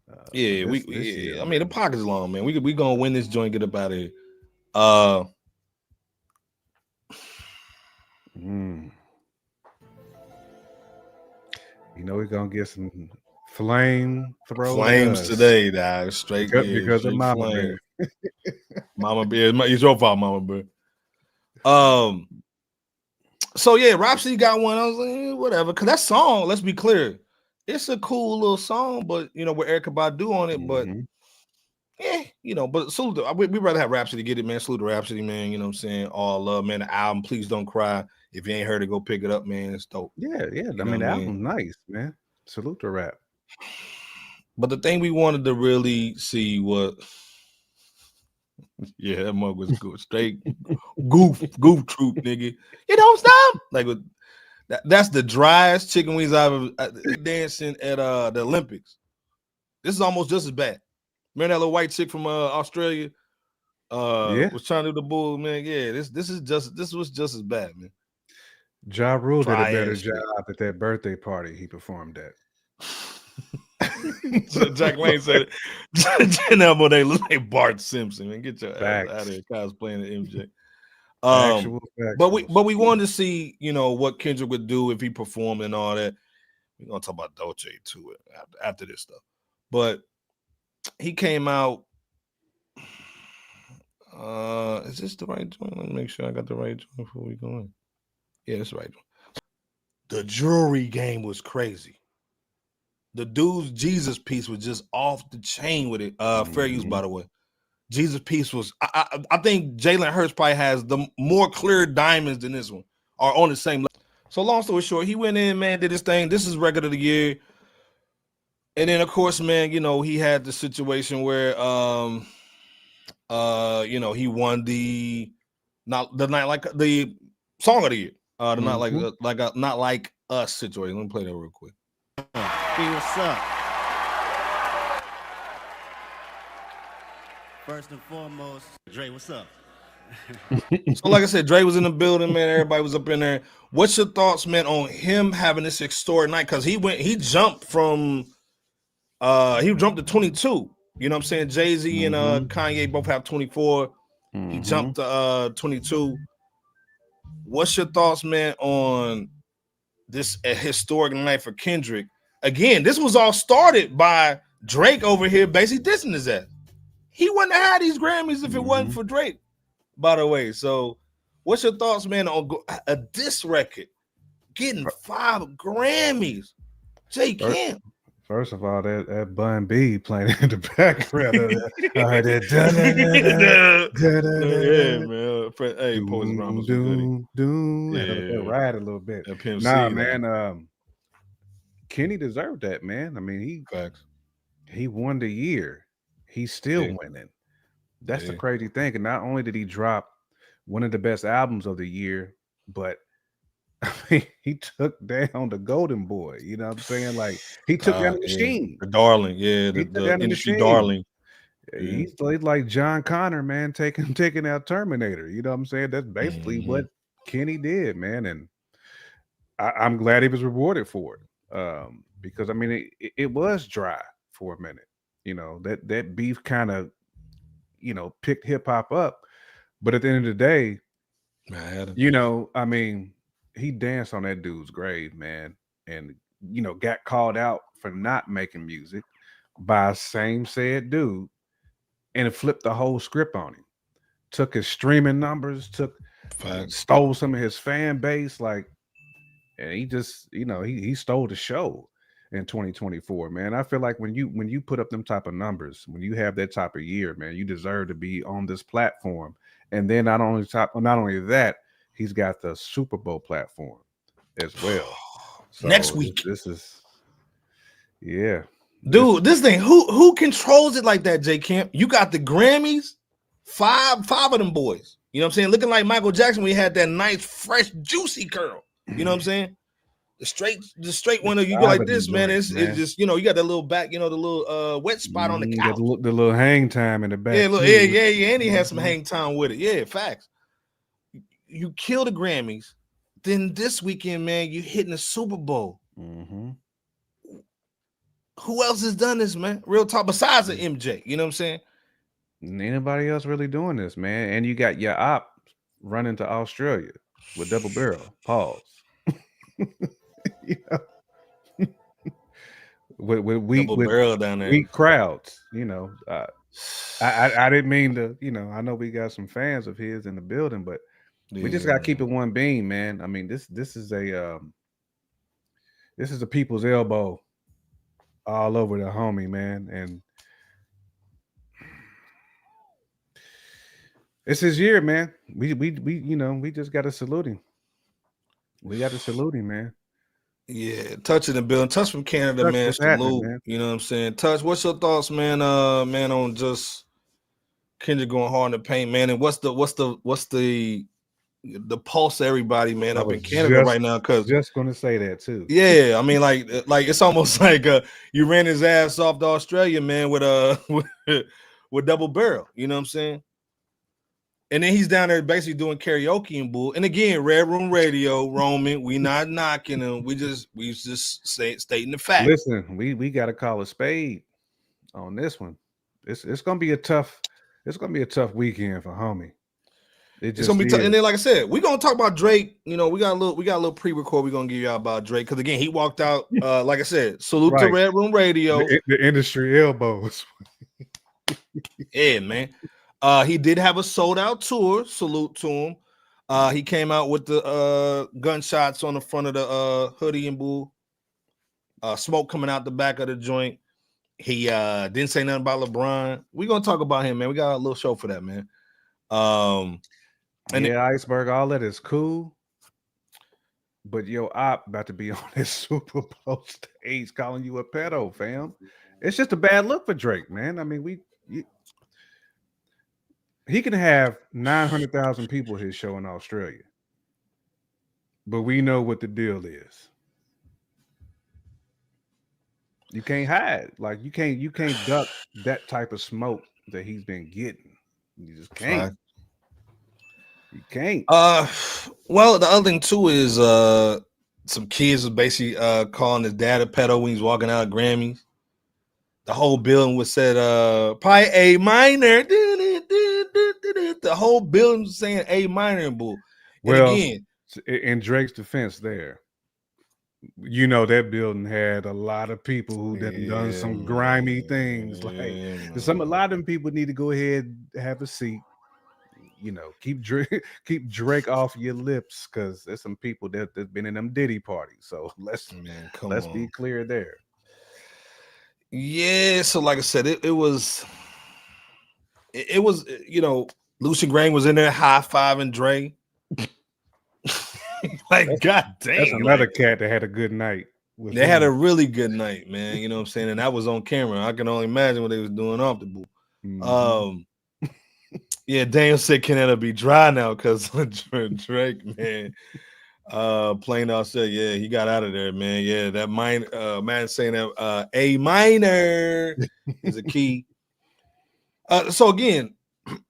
I mean, the pocket's long, man. We gonna win this joint, get up out of here. We're gonna get some flames today, dog. Straight because of Mama Bear. Mama Bear, it's your fault, Mama Bear. So yeah, Rapsody got one. I was like, whatever, because that song, let's be clear, it's a cool little song, but with Erykah Badu on it, but but salute. We'd rather have Rapsody get it, man. Salute to Rapsody, man. You know what I'm saying? All love, man. The album, Please Don't Cry. If you ain't heard it, go pick it up, man. It's dope. Yeah. I mean, the album's nice, man. Salute to Rap. But the thing we wanted to really see was, that mug was good. Straight goof troop, nigga. You don't stop. Like that's the driest chicken wings I've ever dancing at the Olympics. This is almost just as bad. Remember that little white chick from Australia? Was trying to do the bull, man. Yeah, this was just as bad, man. Ja Rule did a better job at that birthday party he performed at. So Jack Lane said, "Janelle, they look like Bart Simpson, man. Get your ass out of here, cosplaying the MJ." But we wanted to see, what Kendrick would do if he performed and all that. We're gonna talk about Doechii too after this stuff. But he came out. Is this the right joint? Let me make sure I got the right joint before we go in. Yeah, that's the right joint. The jewelry game was crazy. The dude's Jesus piece was just off the chain with it. Fair use, by the way. Jesus piece was. I think Jalen Hurts probably has the more clear diamonds than this one, or on the same level. So long story short, he went in, man, did his thing. This is record of the year. And then, of course, man, he had the situation where, he won the song of the year, the not like us situation. Let me play that real quick. Hey, what's up? First and foremost, Dre, what's up? So, like I said, Dre was in the building, man. Everybody was up in there. What's your thoughts, man, on him having this historic night? Because he jumped from. He jumped to 22. You know what I'm saying? Jay-Z and Kanye both have 24. He jumped to 22. what's your thoughts, man, on this a historic night for Kendrick? Again, this was all started by Drake over here basically dissing his ass. He wouldn't have had these Grammys if it wasn't for Drake, by the way. So what's your thoughts, man, on a diss record getting 5 Grammys? Jay Camp. First of all, that Bun B playing in the background. I heard that. Yeah, man. Hey, Poison Rhymes was goody. Yeah, ride a little bit. Nah, man. Kenny deserved that, man. I mean, he won the year. He's still winning. That's the crazy thing. And not only did he drop one of the best albums of the year, but I mean, he took down the Golden Boy. You know what I'm saying? Like, he took down the machine. The darling, the industry darling. He's like John Connor, man, taking out Terminator. You know what I'm saying? That's basically what Kenny did, man. And I'm glad he was rewarded for it. Because I mean, it was dry for a minute. You know, that beef kind of, picked hip hop up. But at the end of the day, I mean, he danced on that dude's grave, man, and got called out for not making music by a same said dude, and it flipped the whole script on him. Took his streaming numbers, stole some of his fan base, and he just, he stole the show in 2024, man. I feel like when you put up them type of numbers, when you have that type of year, man, you deserve to be on this platform. And then not only that, he's got the Super Bowl platform as well. So next week. This is dude, this thing, who controls it like that, J Camp? You got the Grammys, five of them boys. You know what I'm saying? Looking like Michael Jackson when he had that nice, fresh, juicy curl. You know what I'm saying? The straight one, you go like this, man. It's just, you got that little back, the little wet spot on the couch. The little hang time in the back. Yeah. And he had some hang time with it. Yeah, facts. You kill the Grammys, then this weekend, man, you hitting the Super Bowl. Who else has done this, man? Real talk, besides the MJ, you know what I'm saying? Anybody else really doing this, man? And you got your op running to Australia with Double Barrel. Pause. with weak crowds, I didn't mean to, I know we got some fans of his in the building, but we just got to keep it one beam, man. I mean, this is a people's elbow all over the homie, man, and it's his year, man. We just got to salute him. We got to salute him, man. Yeah, Touch in the building. Touch from Canada, man. Salute. Man. You know what I'm saying? Touch, what's your thoughts, man? Man, on just Kendrick going hard in the paint, man. And what's the pulse of everybody, man, up in Canada right now? Cause just gonna say that too. Yeah, I mean, like it's almost like you ran his ass off to Australia, man, with Double Barrel. You know what I'm saying? And then he's down there basically doing karaoke and bull. And again, Red Room Radio, Roman, we not knocking him. We just stating the fact. Listen, we got to call a spade on this one. It's gonna be a tough weekend for homie. It's gonna be tough. And then, like I said, we're gonna talk about Drake. We got a little pre-record we're gonna give y'all about Drake. Because again, he walked out, like I said, salute to Red Room Radio. The industry elbows. Yeah, man. He did have a sold-out tour. Salute to him. He came out with the gunshots on the front of the hoodie and bull. Smoke coming out the back of the joint. He didn't say nothing about LeBron. We're gonna talk about him, man. We got a little show for that, man. And Iceberg, all that is cool. But your op about to be on this Super Bowl stage calling you a pedo, fam. It's just a bad look for Drake, man. I mean, he can have 900,000 people his show in Australia, but we know what the deal is. You can't hide, like you can't duck that type of smoke that he's been getting. You just can't. You can't. Well, the other thing too is some kids was basically calling his dad a pedo when he's walking out of Grammys. The whole building was said probably A minor. The whole building was saying A minor and bull. And Well, again, in Drake's defense, there, you know, that building had a lot of people who done some grimy things. Like a lot of them people need to go ahead and have a seat. You know, keep Drake off your lips, because there's some people that's been in them Diddy parties. So let's be clear there. Yeah, so like I said, it was, you know, Lucy Graham was in there high-fiving Dre. Like, god dang. That's another cat that had a good night. They had a really good night, man. You know what I'm saying? And that was on camera. I can only imagine what they was doing off the booth. Yeah, Daniel said Canada be dry now because Drake, man. Plain out said, yeah, he got out of there, man. Yeah, that man saying that A minor is a key. So again,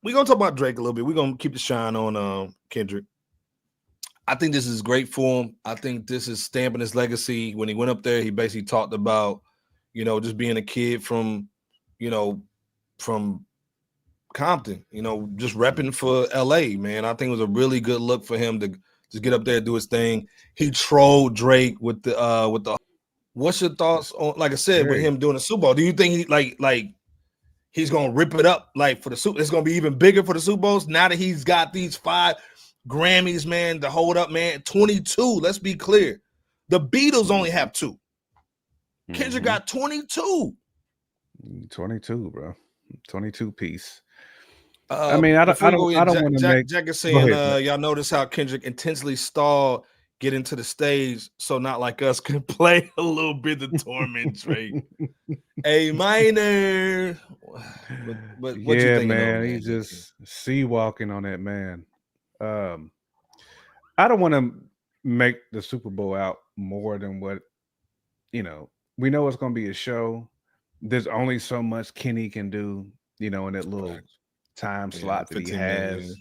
we're gonna talk about Drake a little bit. We're gonna keep the shine on Kendrick. I think this is great for him. I think this is stamping his legacy. When he went up there, he basically talked about, you know, just being a kid from, you know, from Compton, you know, just repping for LA, man. I think it was a really good look for him to just get up there and do his thing. He trolled Drake with the what's your thoughts on, like I said, with him doing the Super Bowl? Do you think he like he's gonna rip it up like for the Super? It's gonna be even bigger for the Super Bowls now that he's got these 5 Grammys, man, to hold up, man. 22. Let's be clear. The Beatles only have 2. Kendrick got 22. 22, bro. 22 piece. I mean, I don't want to make. Jack is saying, ahead, y'all notice how Kendrick intensely stalled getting to the stage, so not like us can play a little bit of torment Drake. A minor. But what you thinking, man? of, He's just sea walking on that man. I don't want to make the Super Bowl out more than what, you know. We know it's going to be a show. There's only so much Kenny can do, you know, in that little time slot that he has.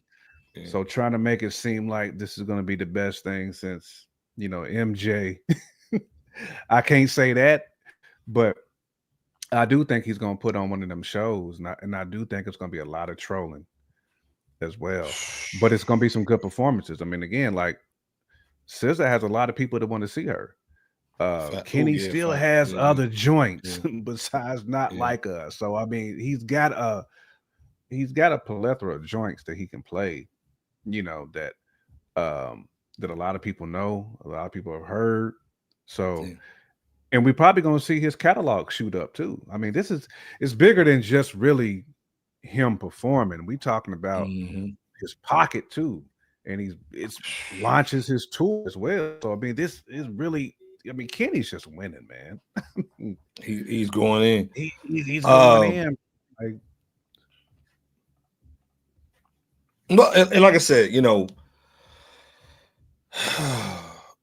So trying to make it seem like this is going to be the best thing since, you know, MJ. I can't say that, but I do think he's going to put on one of them shows, and I do think it's going to be a lot of trolling as well. But it's going to be some good performances. I mean, again, like SZA has a lot of people that want to see her. Kenny still has other joints besides Not Like Us. So I mean, he's got a plethora of joints that he can play, you know, that that a lot of people know, a lot of people have heard. So and we're probably going to see his catalog shoot up too. I mean, it's bigger than just really him performing. We talking about his pocket too, and it's launches his tour as well. So I mean, this is really, I mean, Kenny's just winning, man. He's going in. He's going in. Like, well, and like I said, you know,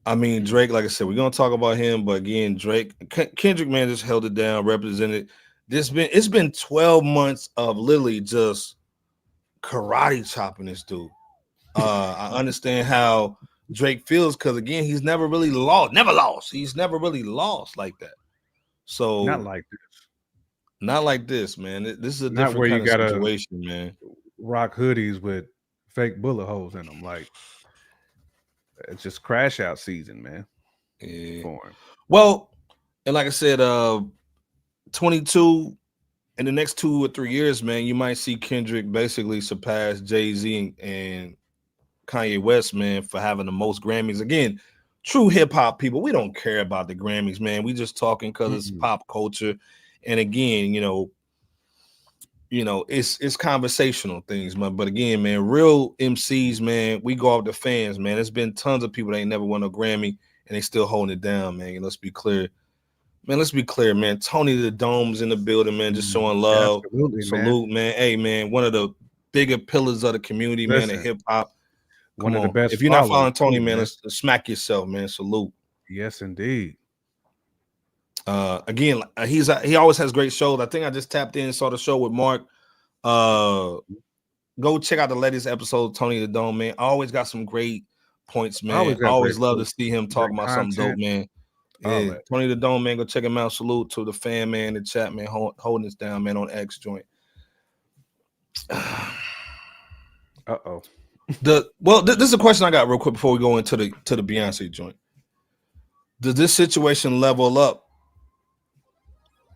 I mean, Drake, like I said, we're gonna talk about him, but again, Kendrick, man, just held it down, represented. It's been 12 months of literally just karate chopping this dude. I understand how Drake feels because again, he's never really lost. He's never really lost like that. So not like this, man. This is a different kind of situation, man. Rock hoodies with fake bullet holes in them, like it's just crash out season, man. Yeah. For him. Well, and like I said, 22 in the next 2 or 3 years, man, you might see Kendrick basically surpass Jay-Z and Kanye West, man, for having the most Grammys. Again, true hip hop people, we don't care about the Grammys, man. We just talking because it's pop culture. And again, you know, it's conversational things, man. But again, man, real MCs, man, we go off the fans, man. There's been tons of people that ain't never won a Grammy and they still holding it down, man. And let's be clear. Man, let's be clear, man. Tony the Dome's in the building, man, just showing love. Absolutely, salute, man. Hey, man, one of the bigger pillars of the community, man, of hip hop. One of the best. If you're not following Tony, man, let's smack yourself, man. Salute. Yes, indeed. Again, he always has great shows. I think I just tapped in and saw the show with Mark. Go check out the latest episode, Tony the Dome, man. Always got some great points, man. Always love to see him talking about something dope, man. Yeah, Tony the Dome, man. Go check him out. Salute to the fan, man, the chat, man, holding us down, man, on X joint. Uh-oh. This is a question I got real quick before we go into the Beyonce joint. Does this situation level up?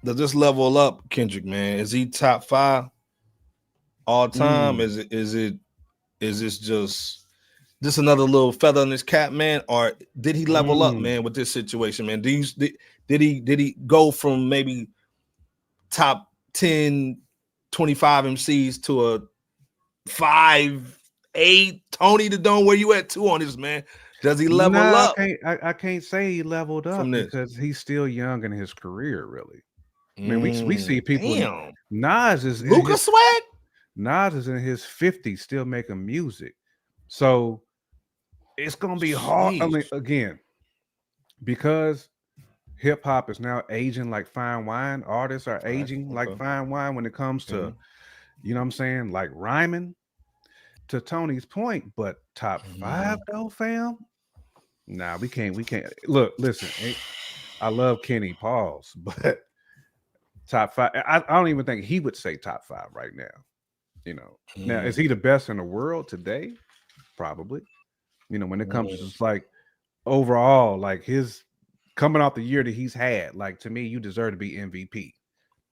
Does this level up Kendrick, man? Is he top 5 all time? Is this just another little feather in his cap, man? Or did he level up, man, with this situation, man? Did he go from maybe top 10, 25 MCs to a 5, 8? Tony the Dome, where you at 2 on this, man? Does he level up? I can't say he leveled up because he's still young in his career, really. I mean, we see people. Damn. Nas is Luka Swag. Nas is in his 50s still making music, so it's gonna be hard. I mean, again, because hip hop is now aging like fine wine. Artists are aging like fine wine when it comes to, you know what I'm saying, like rhyming. To Tony's point, but top 5 though, fam. Nah, we can't. Look, listen. I love Kenny Pauls, but top 5. I don't even think he would say top 5 right now. You know, now is he the best in the world today? Probably. You know, when it comes to just like overall, like his coming off the year that he's had, like to me, you deserve to be MVP.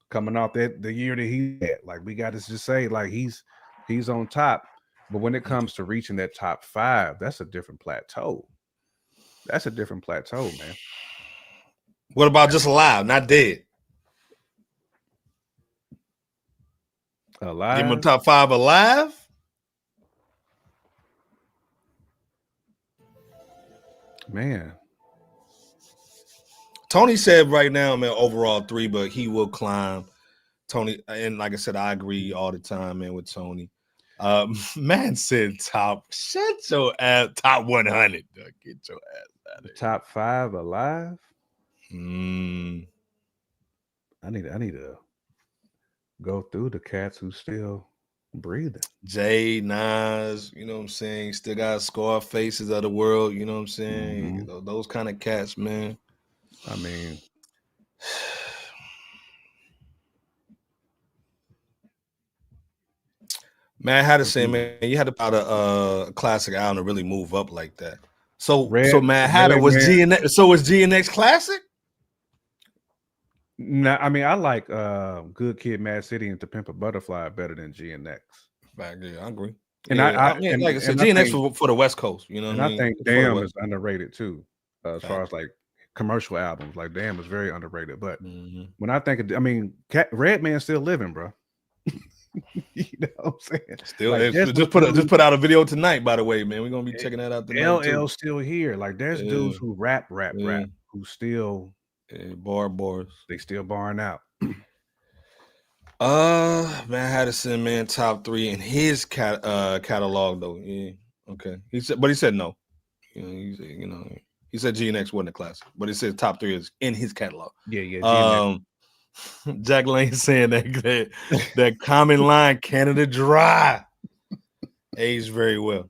Coming off the year that he had, like we got to just say, like he's on top. But when it comes to reaching that top 5, that's a different plateau. That's a different plateau, man. What about just alive, not dead? Alive? Give him a top 5 alive? Man. Tony said right now, man, overall 3, but he will climb. Tony, and like I said, I agree all the time, man, with Tony. Man said shut your ass, top 100. Get your ass out of here. Top 5 alive? I need to go through the cats who still breathing. Jay, Nas, you know what I'm saying? Still got Scarfaces of the world, you know what I'm saying? Those kind of cats, man. I mean, man, I had to say, man, you had to put out a classic album to really move up like that. So Mad Hatter was GNX. So was GNX classic? No, I mean I like Good Kid, Mad City, and To Pimp a Butterfly better than GNX. Yeah, I agree. And like I said, GNX for the West Coast, you know. And I think Damn is underrated too, as far as like commercial albums. Like Damn is very underrated. But when I think of, I mean, Redman's still living, bro. You know what I'm saying? Still, like, just put out a video tonight, by the way, man. We're gonna be checking that out tonight. LL's still here. Like there's dudes who rap, who still bars. They still barring out. Man, Haddison, man, top 3 in his catalog though. Yeah, okay. He said no. He said GNX wasn't a classic, but he said top 3 is in his catalog. Yeah. Jack Lane saying that common line Canada Dry aged very well.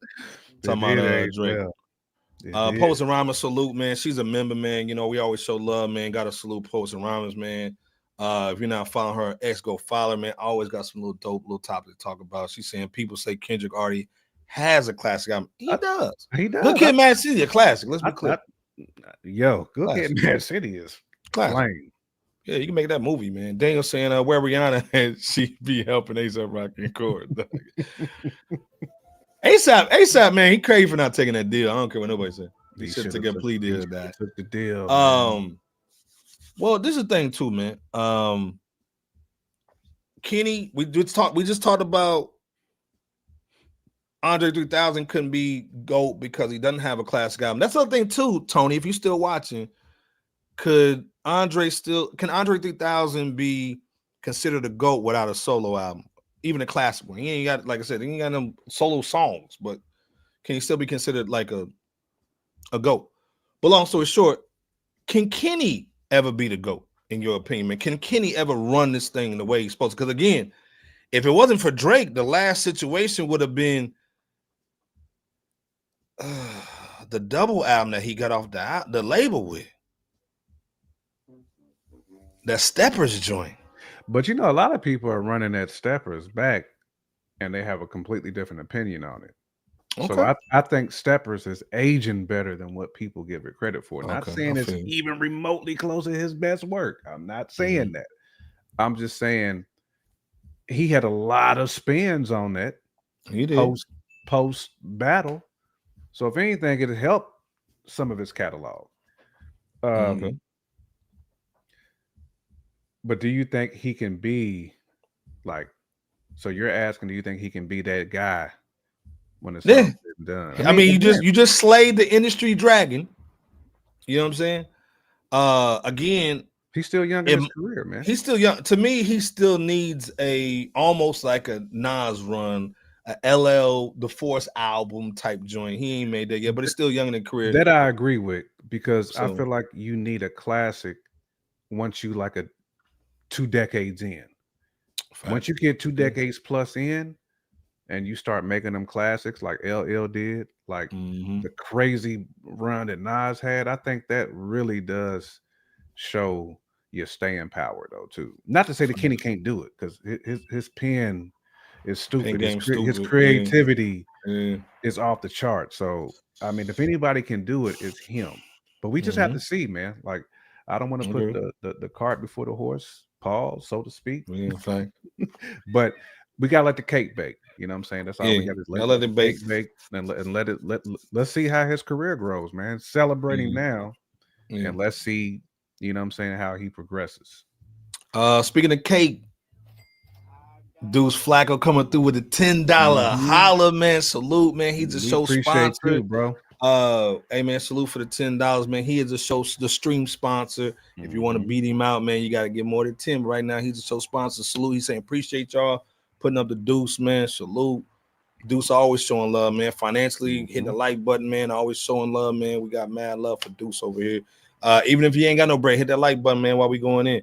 Talking about Drake. Post and Rhymes salute, man. She's a member, man. You know, we always show love, man. Gotta salute Post and Rhymes, man. If you're not following her ex, go follow her, man. Always got some little dope little topic to talk about. She's saying people say Kendrick already has a classic album. He does. Good Kid, Mad City, a classic. Let's be clear. Good Kid, Mad City is classic. Yeah, you can make that movie, man. Daniel saying where Rihanna and she be helping A$AP Rocky and Cord. A$AP, man, he crazy for not taking that deal. I don't care what nobody said. He should take a plea deal. That took the deal. Well, this is the thing too, man. Kenny, we just talked about Andre 3000 couldn't be GOAT because he doesn't have a classic album. That's the other thing too, Tony. If you're still watching, can Andre 3000 be considered a GOAT without a solo album, even a classic one? He ain't got, like I said, he ain't got them solo songs, but can he still be considered like a GOAT? But long story short, can Kenny ever be the GOAT in your opinion, man? Can Kenny ever run this thing the way he's supposed to? Because again, if it wasn't for Drake, the last situation would have been the double album that he got off the label with. That Steppers joint. But you know, a lot of people are running that Steppers back and they have a completely different opinion on it. So Okay. I think Steppers is aging better than what people give it credit for. Not Okay. I saying it's feel you. even remotely close to his best work. I'm not saying Mhm. that. I'm just saying he had a lot of spins on that He did. post battle. So if anything, it helped some of his catalog. Okay. But do you think he can be like? So you're asking, do you think he can be that guy when it's all Yeah. said and done? I I mean, mean, again, you just slayed the industry dragon. You know what I'm saying? Again, he's still young in it, his career, man. he's still young. To me, he still needs a almost like a Nas run, a LL The Force album type joint. He ain't made that yet, but it's still young in the career. That I agree with because I So feel like you need a classic once you like a 2 decades in. Once facts. you get 2 decades plus in and you start making them classics like LL did, like Mhm. the crazy run that Nas had, I think that really does show your staying power though too. Not to say that Kenny can't do it because his pen is Pen stupid. His game his stupid. Yeah. creativity Yeah. is off the chart. So I mean, if anybody can do it, it's him. But we just have to Mhm. see, man. Like I don't want to put Okay. the cart before the horse, pause, so to speak. Yeah, fact. But we gotta let the cake bake. You know what I'm saying? That's all we Yeah. got is Y'all let let the it bake. cake bake and let's see how his career grows, man. Celebrating Yeah. now Yeah. and let's see, you know what I'm saying, how he progresses. Speaking of cake, Deuce Flacco coming through with a $10 Mhm. holla, man. Salute, man. He's a We show appreciate sponsor. you, bro. Hey man, salute for the $10, man. He is a show, the stream sponsor. If you want to Mhm. beat him out, man, you got to get more than 10. But right now, he's a show sponsor. Salute. He's saying appreciate y'all putting up the Deuce, man. Salute. Deuce always showing love, man. Financially, hitting the like button, man. Always showing love, man. We got mad love for Deuce over here. Even if you ain't got no break, hit that like button, man, while we going in.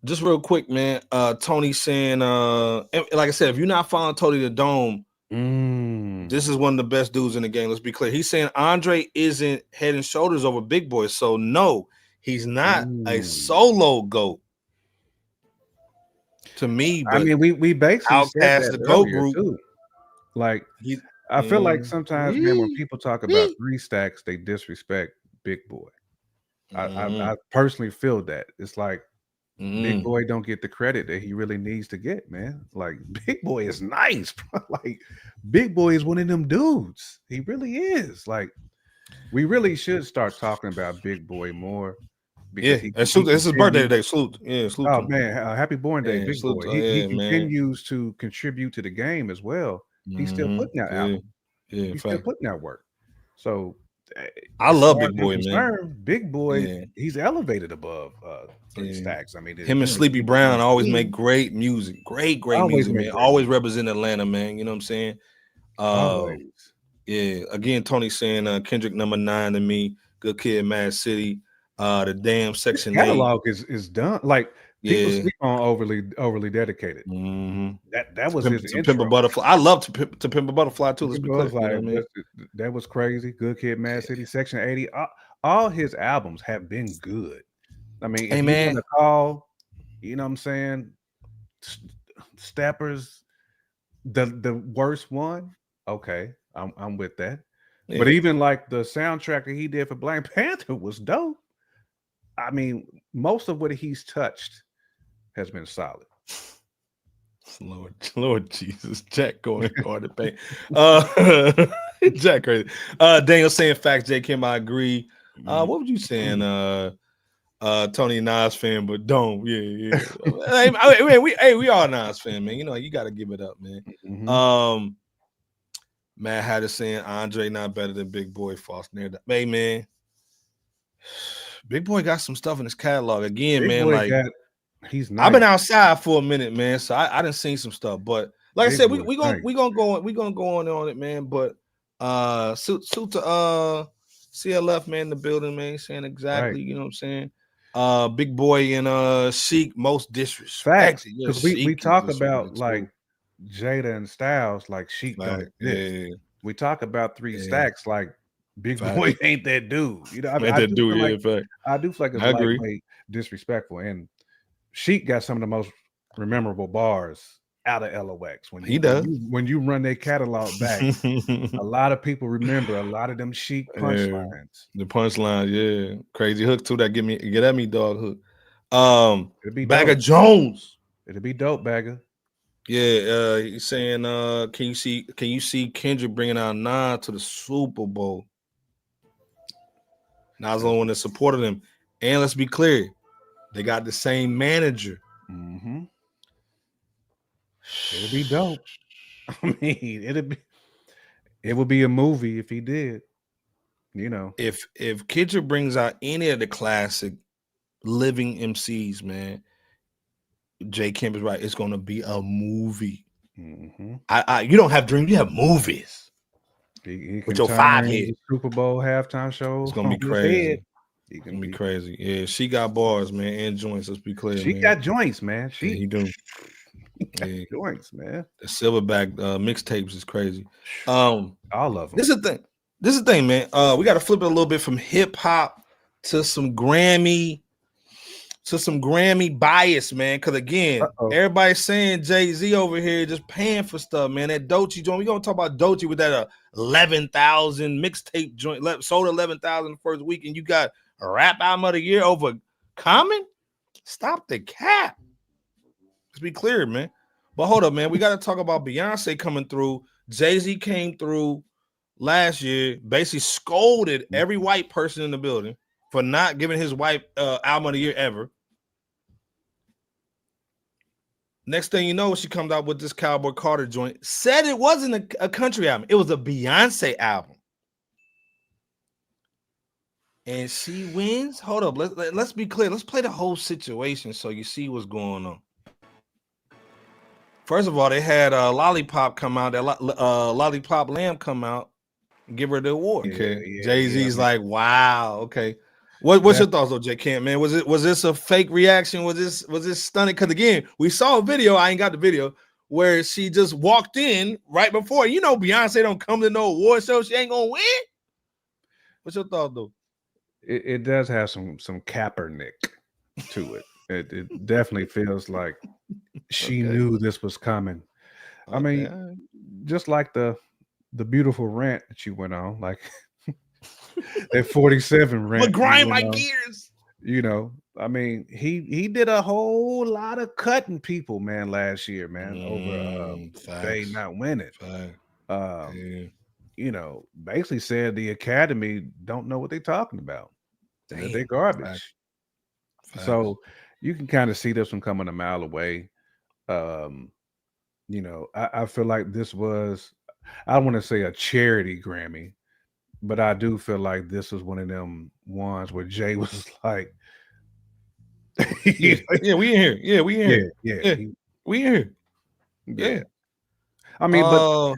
Just real quick, man. Tony saying, like I said, if you're not following Tony the Dome, this is one of the best dudes in the game. Let's be clear. He's saying Andre isn't head and shoulders over Big Boy. So no, he's not a solo GOAT to me, I but mean, we basically said Outkast, that the GOAT earlier group, too. Like, he I feel like sometimes, man, when people talk about Mhm. 3 stacks, they disrespect Big Boy. I personally feel that. It's like Big Boy don't get the credit that he really needs to get, man. Like Big Boy is nice, bro. Like Big Boy is one of them dudes. He really is. Like we really should start talking about Big Boy more because Yeah, he it's his birthday continues. today. Salute. Yeah, salute Oh to him. man, happy born day, Yeah, Big salute Boy. to He yeah, man. continues to contribute to the game as well. He's still putting out Yeah, albums. yeah, He's still fact. putting out work. So I as love far as Big I'm Boy, man. concerned, Big Boy, Yeah, he's elevated above 3 yeah. stacks. I mean, Him and again, Sleepy Brown always make team great music. Great always music, make man. great Always music. represent Atlanta, man. You know what I'm saying? Always. Yeah. Again, Tony saying Kendrick #9 to me. Good Kid, Mad City. The damn His Section 8. catalog is done. Like people Yeah. sleep on overly dedicated. That was his To Pimp a intro. Butterfly. I love to Pimp a Butterfly too. Let's be People was clear. You know like, what I mean? that was crazy. Good Kid, Mad City, Section 80. All his albums have been good. I mean, Hey if you want man. to call, you know what I'm saying, Steppers the worst one, okay, I'm with that. But Yeah. even like the soundtrack that he did for Black Panther was dope. I mean, most of what he's touched has been solid. Lord Jesus, Jack going hard to paint. Jack crazy. Daniel saying facts, J Kim, I agree. What was you saying? Tony Nas fan, but don't. Yeah. We all Nas fan, man. You know, you gotta give it up, man. Matt Hatter saying Andre not better than Big Boy, false narrative. Hey man, Big Boy got some stuff in his catalog. Again, Big man, Boy like he's I've nice. been outside for a minute, man. So I done seen some stuff. But like I Big said, Boy we nice. gonna go on it, man. But suit to CLF man in the building, man, saying exactly, Right. you know what I'm saying? Big Boy and Sheik most Facts. disrespected. Yeah, Because we Sheik is talk just one of about the like two. Jada and Styles like Sheik don't Fact. exist. Yeah, We talk about 3 yeah. stacks like Big Fact. Boy ain't that dude. You know, I mean, Man, that dude, yeah, fact. I do feel like it's I agree. lightweight disrespectful. And Sheik got some of the most memorable bars out of LOX. He does. When you run their catalog back, a lot of people remember a lot of them chic punchlines. The punchline, yeah. Crazy hook too. That get at me, dog hook. It'll be Bagger dope. Jones. It'll be dope, Bagger. Yeah, he's saying, can you see Kendrick bringing out Nas to the Super Bowl? Nas the only one that supported him. And let's be clear, they got the same manager. Mm-hmm. It'll be dope. I mean, it would be a movie if he did. You know, if Kendrick brings out any of the classic living MCs, man, Jay Kemp is right. It's gonna be a movie. Mm-hmm. You don't have dreams, you have movies. He with your 5 head Super Bowl halftime show. It's gonna be crazy. It's gonna be crazy. Yeah, she got bars, man, and joints. Let's be clear. She man. got joints, man. Yeah, he do. Yeah. Joints, man. The Silverback mixtapes is crazy. All of them. This is the thing, man. We got to flip it a little bit from hip hop to some Grammy bias, man. Because again, everybody's saying Jay-Z over here just paying for stuff, man. That Doechii joint, we gonna talk about Doechii with that 11,000 mixtape joint, sold 11,000 the first week, and you got a rap album of the year over Common. Stop the cap. Let's be clear, man. But hold up, man. We got to talk about Beyonce coming through. Jay-Z came through last year, basically scolded every white person in the building for not giving his wife album of the year ever. Next thing you know, she comes out with this Cowboy Carter joint. Said it wasn't a country album. It was a Beyonce album. And she wins. Hold up. Let's be clear. Let's play the whole situation so you see what's going on. First of all, they had Lollipop come out. That Lollipop Lamb come out and give her the award. Okay, Jay-Z's like, wow. Okay, what's your thoughts, though, J. Camp, man? Was this a fake reaction? Was this stunning? Because again, we saw a video. I ain't got the video where she just walked in right before. You know, Beyonce don't come to no award show. She ain't gonna win. What's your thought, though? It does have some Kaepernick to it. It definitely feels like she knew this was coming. I mean, just like the beautiful rant that you went on, like that 47 rant. But grind my gears. You know, I mean, he did a whole lot of cutting people, man, last year, man, over they not winning. You know, basically said the Academy don't know what they're talking about. They're garbage. So you can kind of see this one coming a mile away. You know, I feel like this was, I don't want to say a charity Grammy, but I do feel like this was one of them ones where Jay was like, yeah, we in here. Yeah, we in here. Yeah, we in here. Yeah. I mean, but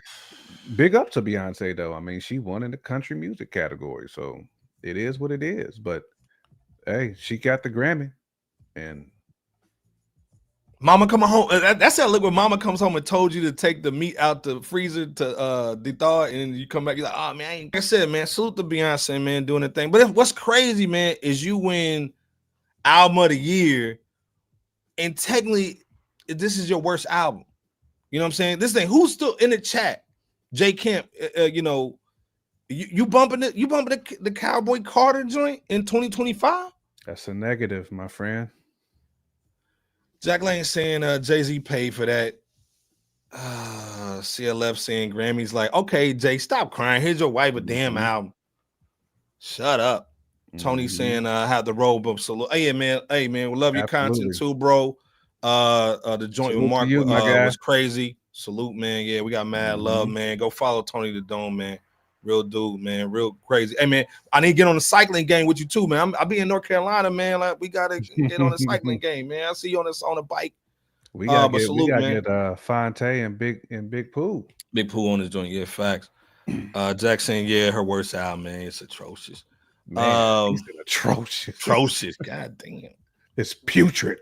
big up to Beyonce, though. I mean, she won in the country music category, so it is what it is. But hey, she got the Grammy. And Mama coming home. That's that look when Mama comes home and told you to take the meat out the freezer to thaw it, and you come back, you're like, oh man, like I said, man, salute to Beyonce, man, doing the thing. But what's crazy, man, is you win album of the year, and technically, this is your worst album. You know what I'm saying? This thing, who's still in the chat? J. Camp, you know, you bumping it, the Cowboy Carter joint in 2025? That's a negative, my friend. Jack Lane saying Jay-Z paid for that. CLF saying Grammys like, okay, Jay, stop crying. Here's your wife a damn album. Shut up. Tony saying have the robe up salute. Hey man, we love your content too, bro. The joint with Mark was crazy. Salute, man. Yeah, we got mad love, man. Go follow Tony the Dome, man. Real dude, man. Real crazy. Hey, man, I need to get on the cycling game with you too, man. I'll be in North Carolina, man. Like, we gotta get on the cycling game, man. I'll see you on a bike. We gotta get Fonte and Big Pooh. Big Pooh on this joint, yeah, facts. Jack saying, yeah, her worst album, man. It's atrocious. Man, atrocious. Atrocious. God damn. It's putrid.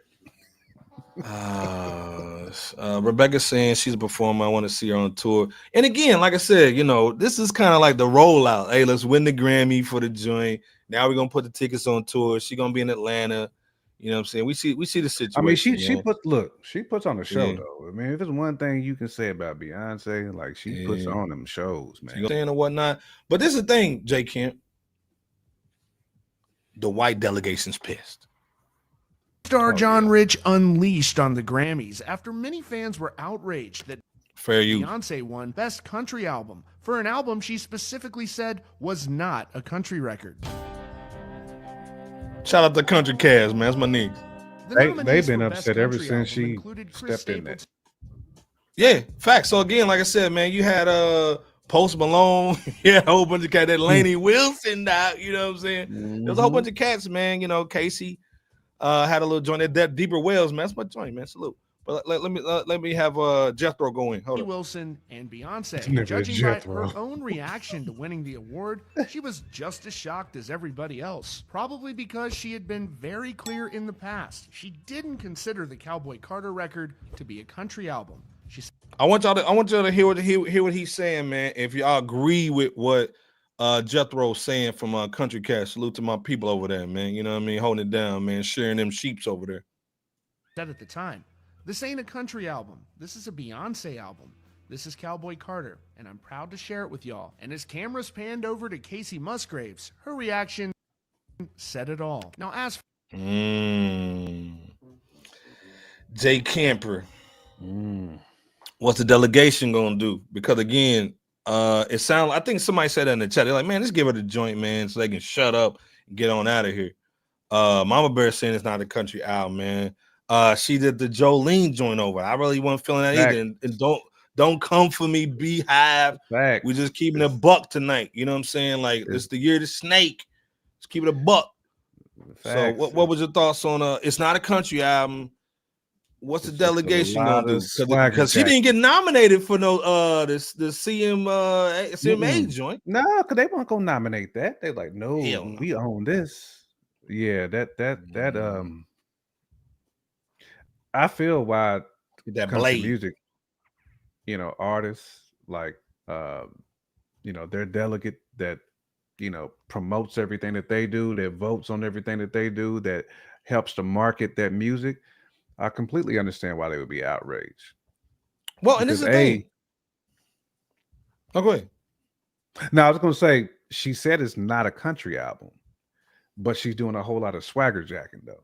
Rebecca saying she's a performer. I want to see her on tour. And again, like I said, you know, this is kind of like the rollout. Hey, let's win the Grammy for the joint. Now we're gonna put the tickets on tour. She's gonna be in Atlanta. You know what I'm saying? We see the situation. I mean, she man. she puts on a show Yeah. though. I mean, if there's one thing you can say about Beyonce, like she puts Yeah. on them shows, man. Saying or whatnot. But this is the thing, J. Kemp. The white delegation's pissed. Star John Rich unleashed on the Grammys after many fans were outraged that Fair use. Beyonce won Best Country Album for an album she specifically said was not a country record. Shout out to Country Cast, man. That's my niggas. They've been upset ever since she stepped in there. Yeah, facts. So again, like I said, man, you had Post Malone, yeah, a whole bunch of cats, that Lainey Wilson out, you know what I'm saying? There's a whole bunch of cats, man. You know, Casey had a little joint that Deeper Wells, man. That's my joint, man. Salute. But let me have Jethro going. Hold on. Wilson and Beyonce, judging by her own reaction to winning the award, she was just as shocked as everybody else. Probably because she had been very clear in the past. She didn't consider the Cowboy Carter record to be a country album. She said, I want y'all to hear what he's saying, man. If y'all agree with what Jethro's saying from Country Cat, salute to my people over there, man. You know what I mean? Holding it down, man. Sharing them sheeps over there. Said at the time, this ain't a country album. This is a Beyonce album. This is Cowboy Carter, and I'm proud to share it with y'all. And as cameras panned over to Casey Musgraves, her reaction said it all. Now, as Jay Camper, what's the delegation gonna do? Because again, it sounds. I think somebody said that in the chat. They're like, man, let's give her the joint, man, so they can shut up and get on out of here. Mama Bear saying it's not a country album, man. She did the Jolene joint over. I really wasn't feeling that either. And don't come for me, Beehive. Fact. We just keeping a buck tonight. You know what I'm saying? Like it's the year of the snake. Let's keep it a buck. So what was your thoughts on it's not a country album? What's the delegation gonna do? Because she didn't get nominated for no the CMA joint. No, because they weren't gonna nominate that. They're like, no, we own this. Yeah, that I feel why that country music, you know, artists like you know, their delegate that, you know, promotes everything that they do, that votes on everything that they do, that helps to market that music. I completely understand why they would be outraged. Well, and this is the thing. Oh, go ahead. No, I was going to say, she said it's not a country album, but she's doing a whole lot of swagger jacking, though.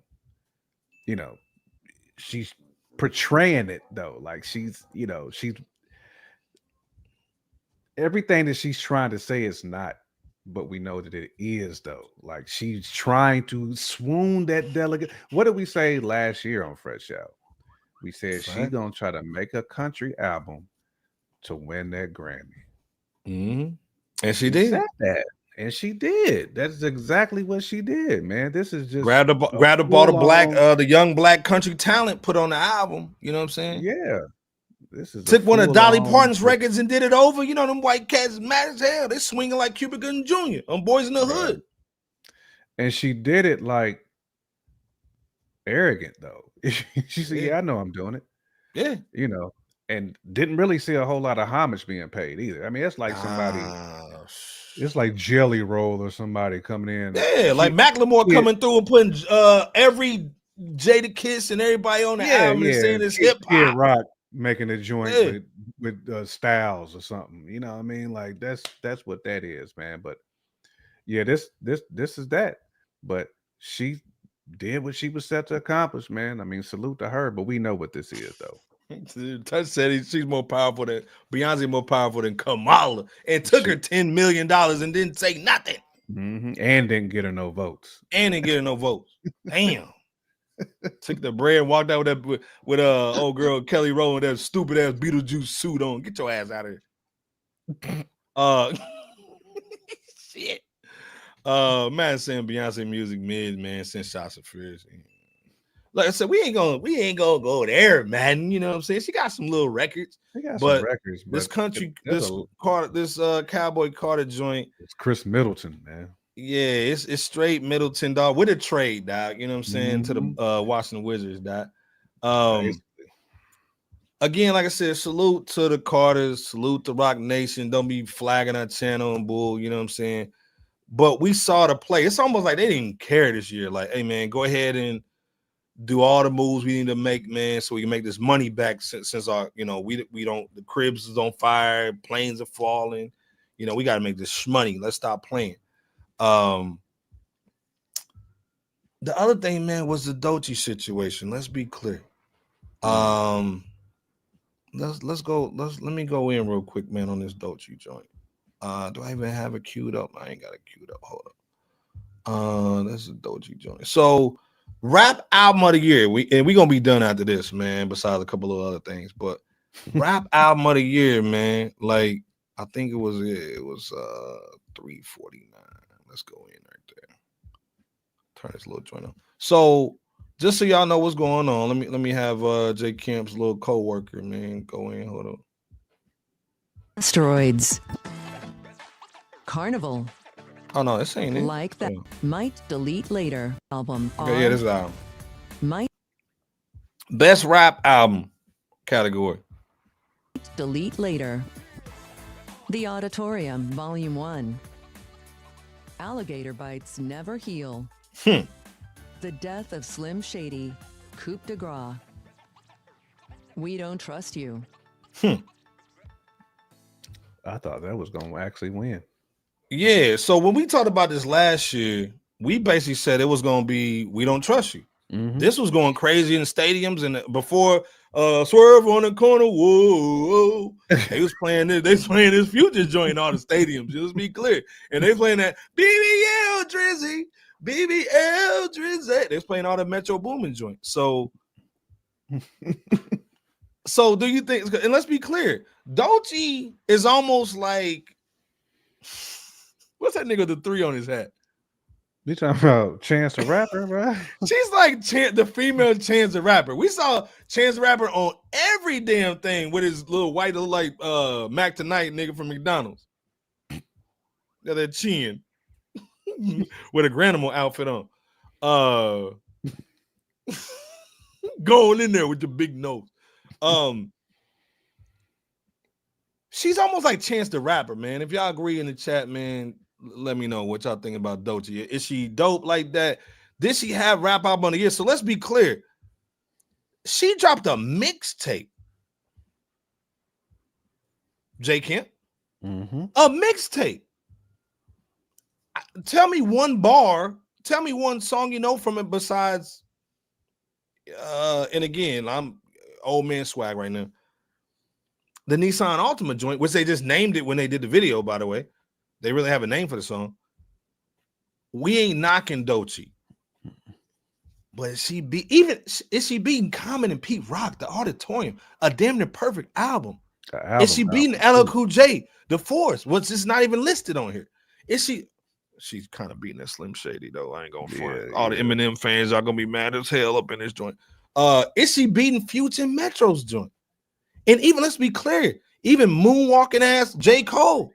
You know, she's portraying it, though. Like she's, you know, she's everything that she's trying to say is not, but we know that it is, though. Like she's trying to swoon that delegate. What did we say last year on Fresh Out? We said she's gonna try to make a country album to win that Grammy. And she did. Said that. And she did. That's exactly what she did, man. This is just grab the ball of black, the young black country talent put on the album. You know what I'm saying? Yeah. This is took one of Dolly Parton's records and did it over. You know, them white cats mad as hell. They swinging like Cuba Gooding Jr. on Boys in the Hood. And she did it like arrogant, though. She said, yeah, I know I'm doing it. Yeah. You know, and didn't really see a whole lot of homage being paid either. I mean, it's like somebody, it's like Jelly Roll or somebody coming in. Yeah, like Macklemore coming through and putting every Jada Kiss and everybody on the album and saying it's hip hop. Rock making a joint with Styles or something. You know what I mean? Like that's what that is, man. But yeah, this is that. But she did what she was set to accomplish, man. I mean, salute to her, but we know what this is, though. Touch said she's more powerful than Beyonce, more powerful than Kamala, and took her $10 million and didn't say nothing. And didn't get her no votes. Damn. Took the bread and walked out with old girl Kelly Rowland, that stupid ass Beetlejuice suit on. Get your ass out of here. Shit. Man saying Beyonce music mid, man, since Shots of Fears. Like I said, we ain't gonna go there, man. You know what I'm saying? She got some little records. But this country, this Cowboy Carter joint. It's Chris Middleton, man. Yeah, it's straight Middleton, dog, with a trade, dog. You know what I'm saying? To the Washington Wizards, dog. Again, like I said, salute to the Carters, salute to Rock Nation. Don't be flagging our channel and bull, you know what I'm saying? But we saw the play. It's almost like they didn't care this year. Like, hey man, go ahead and do all the moves we need to make, man, so we can make this money back since our, we don't, the cribs is on fire, planes are falling, we got to make this money. Let's stop playing. The other thing, man, was the Doechii situation. Let's be clear. Let me go in real quick, man, on this Doechii joint. Do I even have it queued up? I ain't got it queued up. Hold up. This is Doechii joint. So, rap album of the year. We gonna be done after this, man. Besides a couple of other things, but rap album of the year, man. Like I think it was 349. Let's go in right there. Turn this little joint on. So just so y'all know what's going on, let me have J Camp's little co-worker, man, go in. Hold on. Asteroids. Carnival. Oh no, this ain't it. Like that. Might delete later album. Okay, yeah, this is album. Might best rap album category. Delete later. The Auditorium, Volume 1. Alligator Bites Never Heal. The Death of Slim Shady, Coup de Grace. We Don't Trust You. I thought that was going to actually win. Yeah, so when we talked about this last year, we basically said it was going to be We Don't Trust You. Mm-hmm. This was going crazy in the stadiums, and before Swerve on the corner, whoa, they was playing this. They playing this Future joint in all the stadiums. Just be clear, and they playing that BBL Drizzy, BBL Drizzy. They was playing all the Metro Boomin joint. So do you think? And let's be clear, Doechii is almost like what's that nigga with the 3 on his hat? You talking about Chance the Rapper, bro? She's like the female Chance the Rapper. We saw Chance the Rapper on every damn thing with his little white, like Mac Tonight nigga from McDonald's. Got that chin with a Granimal outfit on. Going in there with your big nose. She's almost like Chance the Rapper, man. If y'all agree in the chat, man, let me know what y'all think about Doechii. Is she dope like that? Did she have rap album of the year? So let's be clear. She dropped a mixtape. J Kemp. Mm-hmm. A mixtape. Tell me one bar. Tell me one song you know from it besides. And again, I'm old man swag right now. The Nissan Altima joint, which they just named it when they did the video, by the way. They really have a name for the song. We ain't knocking Doechii. But is she beating Common and Pete Rock, The Auditorium, a damn near perfect album? Is she beating LL Cool J, The Force? What's just not even listed on here? She's kind of beating that Slim Shady, though. I ain't gonna front. All the Eminem fans are gonna be mad as hell up in this joint. Is she beating Future and Metro's joint? And even, let's be clear, even moonwalking ass J. Cole.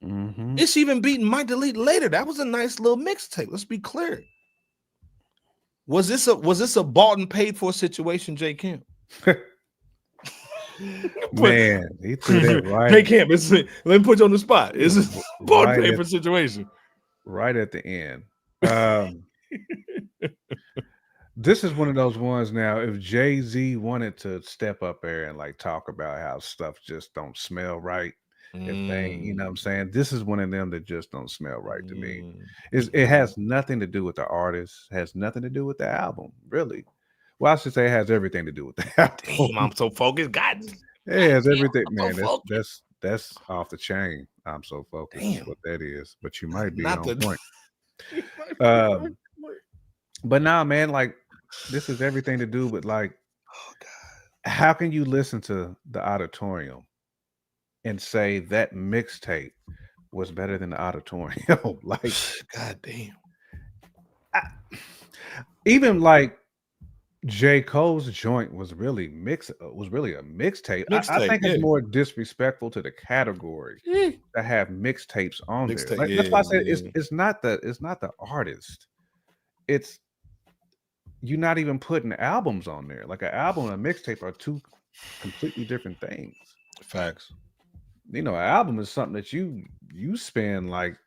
Mm-hmm. It's even beating Might Delete Later. That was a nice little mixtape. Let's be clear. Was this a bought and paid for situation, J. Kemp? Man, he threw that right. J. Kemp, let me put you on the spot. It's a bought and paid for situation. Right at the end. This is one of those ones now. If Jay-Z wanted to step up there and like talk about how stuff just don't smell right, if they, you know what I'm saying, this is one of them that just don't smell right to me. It has nothing to do with the artist, has nothing to do with the album, really. Well, I should say it has everything to do with the album. Damn, I'm so focused. God, it has everything, man. That's off the chain. I'm so focused. Damn. What that is, but you might be on point. But nah, man, like this is everything to do with like, oh God, how can you listen to The Auditorium and say that mixtape was better than The Auditorium? Like, God damn. Even like J. Cole's joint was really a mixtape. I think it's more disrespectful to the category to have mixtapes on there. Like, that's why I said it's not the artist. It's you're not even putting albums on there. Like an album and a mixtape are two completely different things. Facts. You know, an album is something that you spend like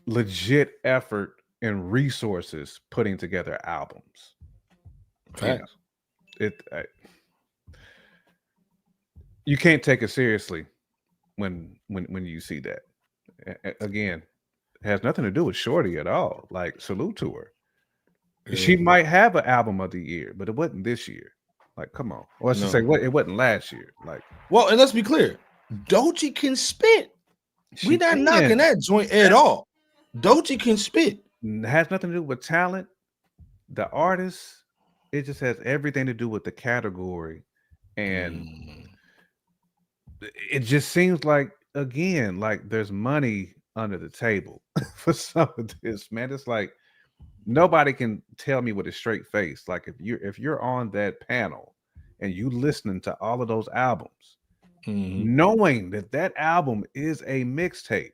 legit effort and resources putting together albums. Facts. You can't take it seriously when you see that. Again, it has nothing to do with Shorty at all. Like, salute to her. Yeah. She might have an album of the year, but it wasn't this year. Like, come on. Or I should say, it wasn't last year. Like, well, and let's be clear, Doechii can spit. We not can. knocking that joint at all. Doechii can spit. It has nothing to do with talent. The artist, it just has everything to do with the category. And it just seems like, again, like there's money under the table for some of this, man. It's like nobody can tell me with a straight face. Like if you're on that panel and you listening to all of those albums, knowing that album is a mixtape,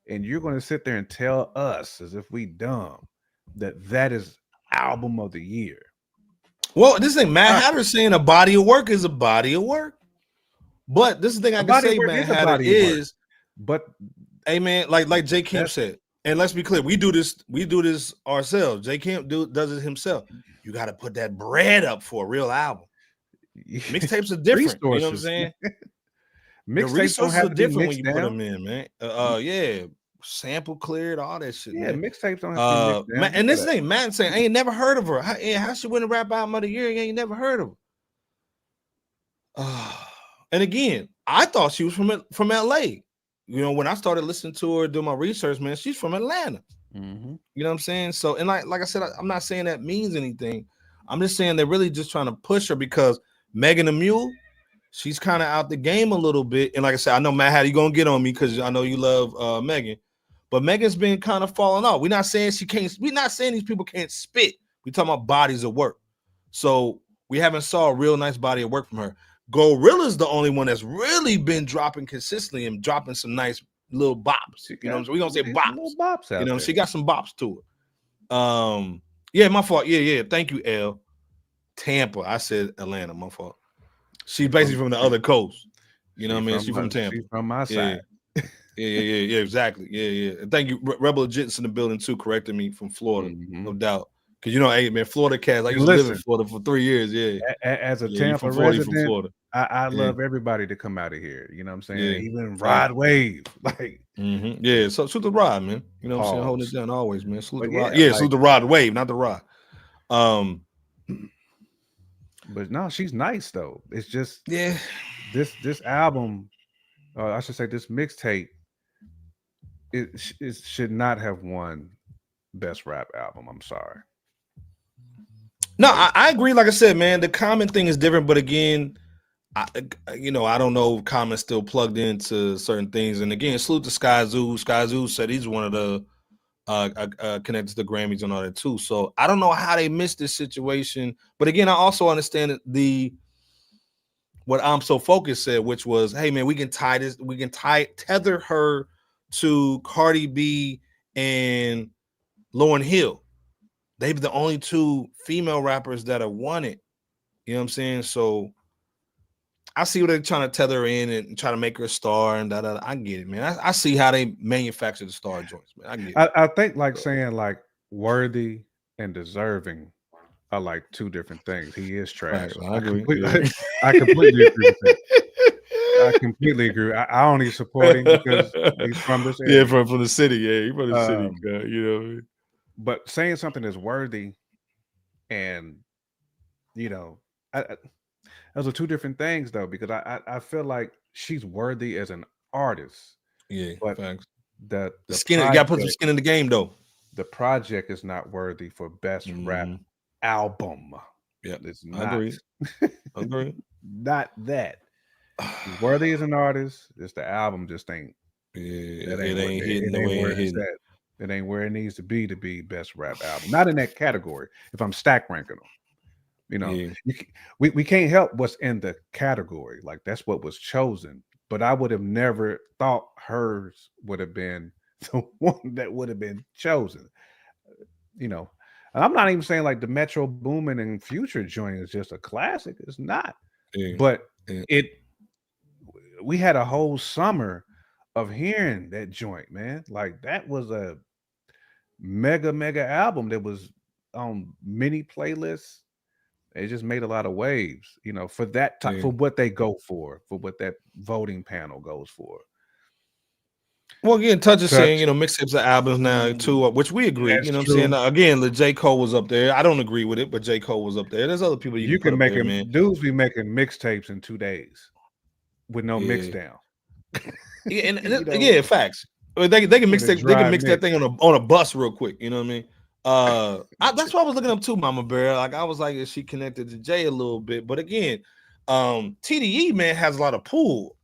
and you're going to sit there and tell us as if we dumb that is album of the year. Well, this thing, Mad Hatter saying a body of work is a body of work. But this is the thing I can say, Mad Hatter is, but hey man, like J. Kemp said, and let's be clear, we do this ourselves. J. Kemp does it himself. You got to put that bread up for a real album. Mixtapes are different. You know what I'm saying? The resources are different when you put them in, man. Yeah, sample cleared, all that shit. Yeah, man. Mixtapes don't have to be mixed down. And this thing, Matt saying, I ain't never heard of her. How she win a rap album of the year? You ain't never heard of her. And again, I thought she was from LA. You know, when I started listening to her, doing my research, man, she's from Atlanta. You know what I'm saying? So, and like I said, I'm not saying that means anything. I'm just saying they're really just trying to push her because Megan the Mule, she's kind of out the game a little bit. And like I said, I know, Matt, how you gonna get on me because I know you love Megan, but Megan's been kind of falling off. We're not saying she can't. We're not saying these people can't spit. We're talking about bodies of work. So we haven't saw a real nice body of work from her. Gorilla's the only one that's really been dropping consistently and dropping some nice little bops. You know what I'm saying? We're gonna say bops. You know, she got some bops to her. Yeah, my fault. Yeah. Thank you, L. Tampa. I said Atlanta, my fault. She's basically from the other coast. You know what I mean? She's from Tampa. She's from my side. Yeah, exactly. Yeah. And thank you, Rebel Legit's in the building too, correcting me from Florida, no doubt. Because you know, hey man, Florida cats. I used to live in Florida for 3 years. Yeah. As a Tampa resident, I love everybody to come out of here. You know what I'm saying? Yeah. Even Rod Wave, like yeah. So salute the Rod, man. You know what I'm saying? Holding it down always, man. Salute the Rod. Yeah, salute the Rod Wave, not the Rod. But no, she's nice though. It's just this album, I should say this mixtape, it should not have won best rap album. I'm sorry. No, I agree. Like I said, man, the Common thing is different. But again, I don't know if Common's still plugged into certain things. And again, salute to Sky Zoo. Sky Zoo said he's one of the connected to the Grammys and all that too. So I don't know how they missed this situation. But again, I also understand what I'm So Focused said, which was, hey man, we can tether her to Cardi B and Lauryn Hill. They've the only two female rappers that have won it. You know what I'm saying? So I see what they're trying to tether her in and try to make her a star and da. I get it, man. I see how they manufacture the star joints, man. I get it. I think like saying like worthy and deserving are like two different things. He is trash. Right, I agree. I completely agree with that. I completely agree. I only support him because he's from this area. Yeah, from the city. Yeah, he's from the city. You know what I mean? But saying something is worthy and, you know, those are two different things, though, because I feel like she's worthy as an artist. Yeah, but thanks. The skin, you got to put some skin in the game, though. The project is not worthy for best rap album. Yeah, it's not. Agree. Not that. She's worthy as an artist. It's the album just ain't. Yeah, it ain't hitting the way it hit. It ain't where it needs to be best rap album. Not in that category. If I'm stack ranking them, you know, we can't help what's in the category. Like that's what was chosen. But I would have never thought hers would have been the one that would have been chosen. You know, and I'm not even saying like the Metro Boomin and Future joint is just a classic. It's not. But we had a whole summer of hearing that joint, man. Like that was a mega album that was on many playlists. It just made a lot of waves, you know, for that type, for what they go for what that voting panel goes for. Well, again, Touch is saying, you know, mixtapes are albums now too, which we agree. That's you know what true. I'm saying? Again, the J. Cole was up there. I don't agree with it, but J. Cole was up there. There's other people you can put make up there, them, man. dudes be making mixtapes in 2 days with no mix down. Yeah, and yeah, facts. They can mix that. They can mix that thing on a bus real quick. You know what I mean? That's what I was looking up too, Mama Bear. Like I was like, is she connected to Jay a little bit? But again, TDE man has a lot of pull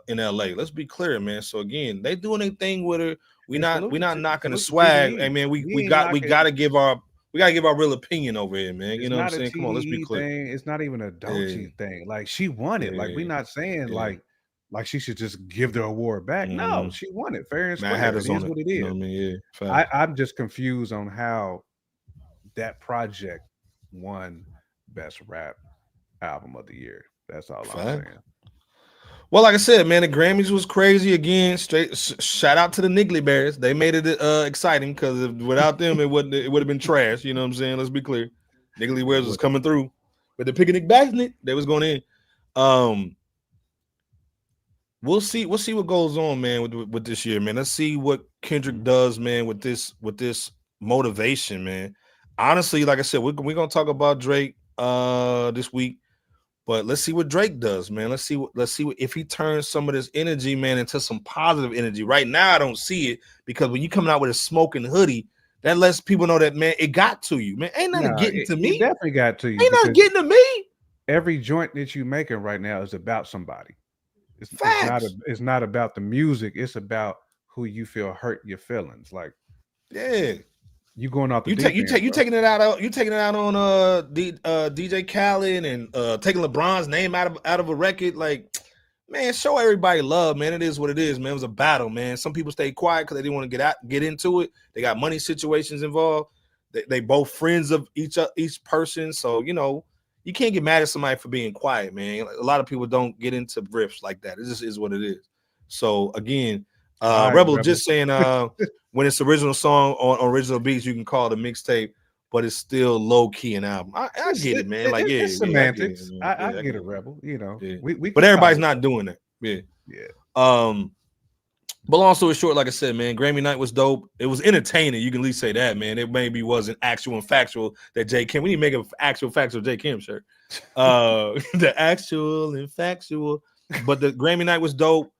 in LA. Let's be clear, man. So again, they doing their thing with her. We're not knocking the swag. Hey man, we gotta give our real opinion over here, man. You know what I'm saying? Come on, let's be clear. It's not even a Doechii thing. Like she won it. Like we're not saying like she should just give the award back. No, she won it fair and square. It is what it is. You know what I mean? I'm just confused on how that project won Best Rap Album of the Year. That's all I'm saying. Well, like I said, man, the Grammys was crazy again. Straight shout out to the Niggly Bears. They made it exciting because without them, it would have been trash. You know what I'm saying? Let's be clear. Niggly Bears was coming through, but the picnic basket they was going in. We'll see what goes on, man, with this year, man. Let's see what Kendrick does, man, with this motivation, man. Honestly, like I said, we're gonna talk about Drake this week. But let's see what Drake does, man. Let's see what if he turns some of this energy, man, into some positive energy. Right now, I don't see it because when you coming out with a smoking hoodie, that lets people know that, man, it got to you, man. Ain't nothing getting to me. It definitely got to you. Ain't nothing getting to me. Every joint that you making right now is about somebody. It's not about the music. It's about who you feel hurt your feelings. Like, yeah. You going off the you taking it out on DJ Khaled and taking LeBron's name out of a record. Like, man, show everybody love, man. It is what it is, man. It was a battle, man. Some people stayed quiet because they didn't want to get into it. They got money situations involved. They both friends of each person, so you know you can't get mad at somebody for being quiet, man. A lot of people don't get into riffs like that. It just is what it is. So again, Rebel just saying when it's original song on original beats, you can call it a mixtape, but it's still low key an album. I get it, man. Like, it's semantics. I get it, Rebel. You know, but everybody's not doing that. Yeah. But long story short, like I said, man, Grammy night was dope. It was entertaining. You can at least say that, man. It maybe wasn't actual and factual that J. Kim. We need to make an actual factual J. Kim shirt. The actual and factual. But the Grammy night was dope.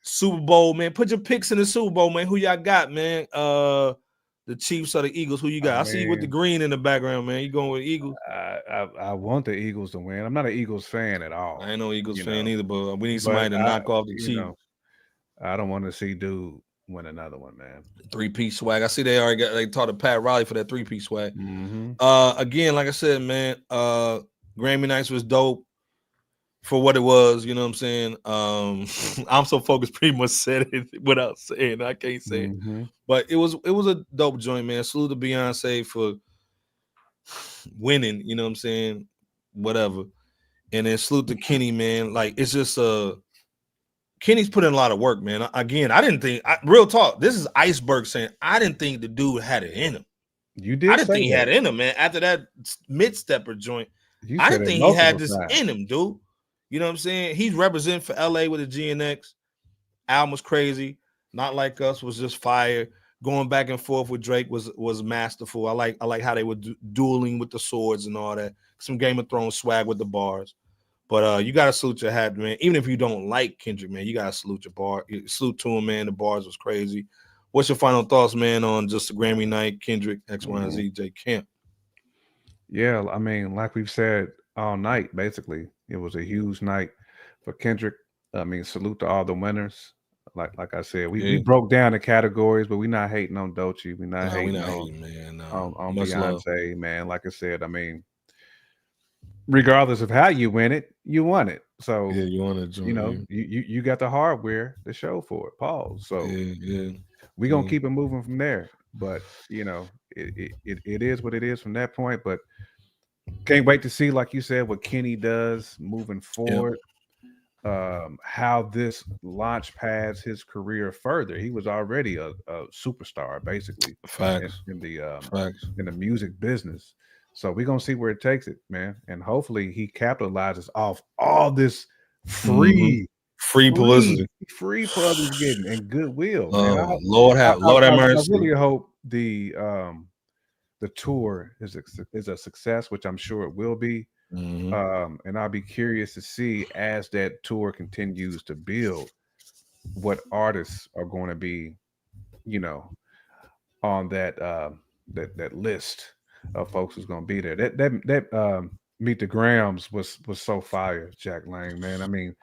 Super Bowl, man. Put your picks in the Super Bowl, man. Who y'all got, man? The Chiefs or the Eagles? Who you got? I see you with the green in the background, man. You going with Eagles? I want the Eagles to win. I'm not an Eagles fan at all. I ain't no Eagles fan either, but we need somebody to knock off the Chiefs. Know, I don't want to see dude win another one, man. 3-piece swag. I see they taught to Pat Riley for that 3-piece swag. Again, like I said, man, Grammy nights was dope. For what it was, you know what I'm saying? I'm so focused, pretty much said it without saying. I can't say it. But it was a dope joint, man. Salute to Beyonce for winning, you know what I'm saying? Whatever. And then salute to Kenny, man. Like, it's just Kenny's put in a lot of work, man. Again, I didn't think real talk. This is Iceberg saying I didn't think the dude had it in him. You did. I didn't think he had it in him, man. After that mid-stepper joint, I didn't think he had this in him, dude. You know what I'm saying? He's representing for LA with the GNX. Album was crazy. Not Like Us was just fire. Going back and forth with Drake was masterful. I like how they were dueling with the swords and all that. Some Game of Thrones swag with the bars. But you gotta salute your hat, man. Even if you don't like Kendrick, man, you gotta salute your bar. Salute to him, man. The bars was crazy. What's your final thoughts, man, on just the Grammy night, Kendrick, X, Y, and Z, J. Camp? Yeah, I mean, like we've said all night, basically. It was a huge night for Kendrick. I mean, salute to all the winners. Like I said, we broke down the categories, but we're not hating on Doechii. We're not hating on Beyonce, man. Like I said, I mean, regardless of how you win it, you won it. So you won it. You know, you got the hardware to show for it. Pause. So we're gonna keep it moving from there. But you know, it is what it is from that point. But can't wait to see, like you said, what Kenny does moving forward. How this launch pads his career further. He was already a superstar, basically, in the music business. So we're gonna see where it takes it, man. And hopefully he capitalizes off all this free publicity. Free pub he's getting and goodwill, man. Lord have I mercy. really hope the tour is a success, which I'm sure it will be. And I'll be curious to see as that tour continues to build what artists are going to be, on that list of folks who's going to be there. That Meet the Grams was so fire, Jack Lang, man. I mean,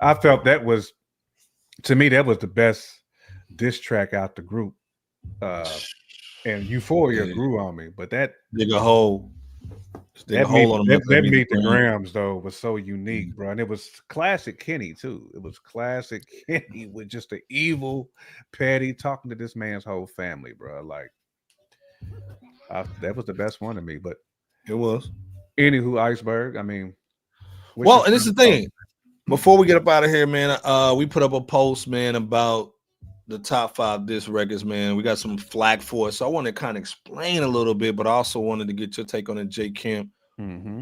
I felt to me that was the best diss track out the group. And Euphoria grew on me, but that dig a hole. That Meet the Grams though was so unique, bro. And it was classic Kenny too. It was classic Kenny with just the evil petty talking to this man's whole family, bro. Like that was the best one to me. But it was. Anywho, Iceberg. I mean, well, and this is the thing. Before we get up out of here, man, we put up a post, man, about the top 5 diss records, man. We got some flack for it. So I want to kind of explain a little bit, but I also wanted to get your take on it, J. Kim.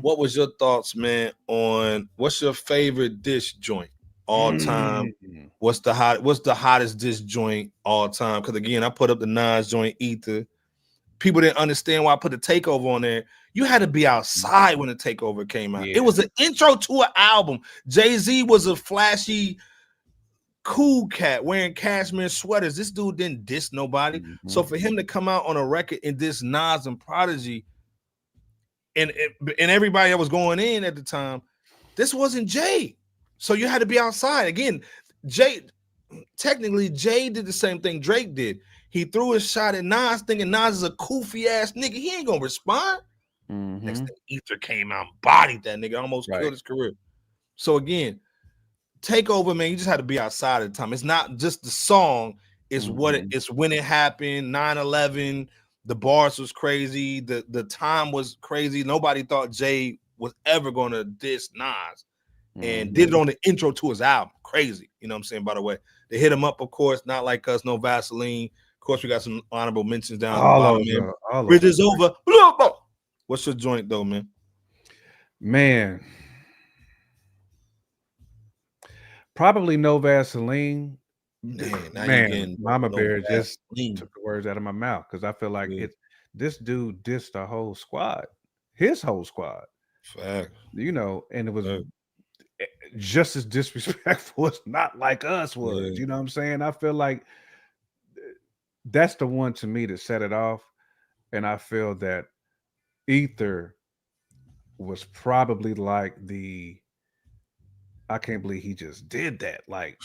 What was your thoughts, man, on what's your favorite diss joint all time? What's the hottest diss joint all time? Because again, I put up the Nas joint, Ether. People didn't understand why I put the Takeover on there. You had to be outside when the Takeover came out. Yeah. It was an intro to an album. Jay-Z was a flashy, cool cat wearing cashmere sweaters. This dude didn't diss nobody. So for him to come out on a record and diss Nas and Prodigy and everybody that was going in at the time, this wasn't Jay. So you had to be outside. Again, technically Jay did the same thing Drake did. He threw his shot at Nas thinking Nas is a goofy ass nigga. He ain't gonna respond. Next thing, Ether came out and bodied that nigga, almost killed his career. So again, Takeover, man, you just had to be outside at the time. It's not just the song, it's it's when it happened. 9/11, the bars was crazy, the time was crazy. Nobody thought Jay was ever gonna diss Nas, and did it on the intro to his album. Crazy, you know what I'm saying? By the way, they hit him up, of course, Not Like Us, No Vaseline. Of course, we got some honorable mentions down the bottom. Bridge is over. What's your joint though, man? Man, probably No Vaseline. Man, Mama Bear just took the words out of my mouth because I feel like this dude dissed the whole squad, his whole squad. Fact. And it was just as disrespectful as Not Like Us was. You know what I'm saying? I feel like that's the one to me to set it off. And I feel that Ether was probably like I can't believe he just did that. Like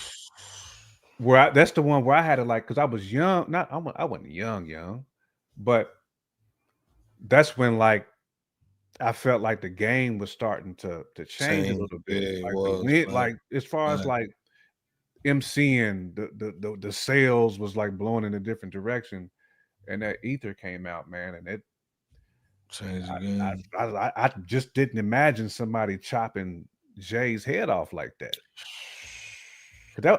that's the one where I had to because I was young. I wasn't young, but that's when I felt like the game was starting to change a little bit. As far as MCing, the sales was blowing in a different direction, and that Ether came out, man, and it changed again. I just didn't imagine somebody chopping Jay's head off like that. I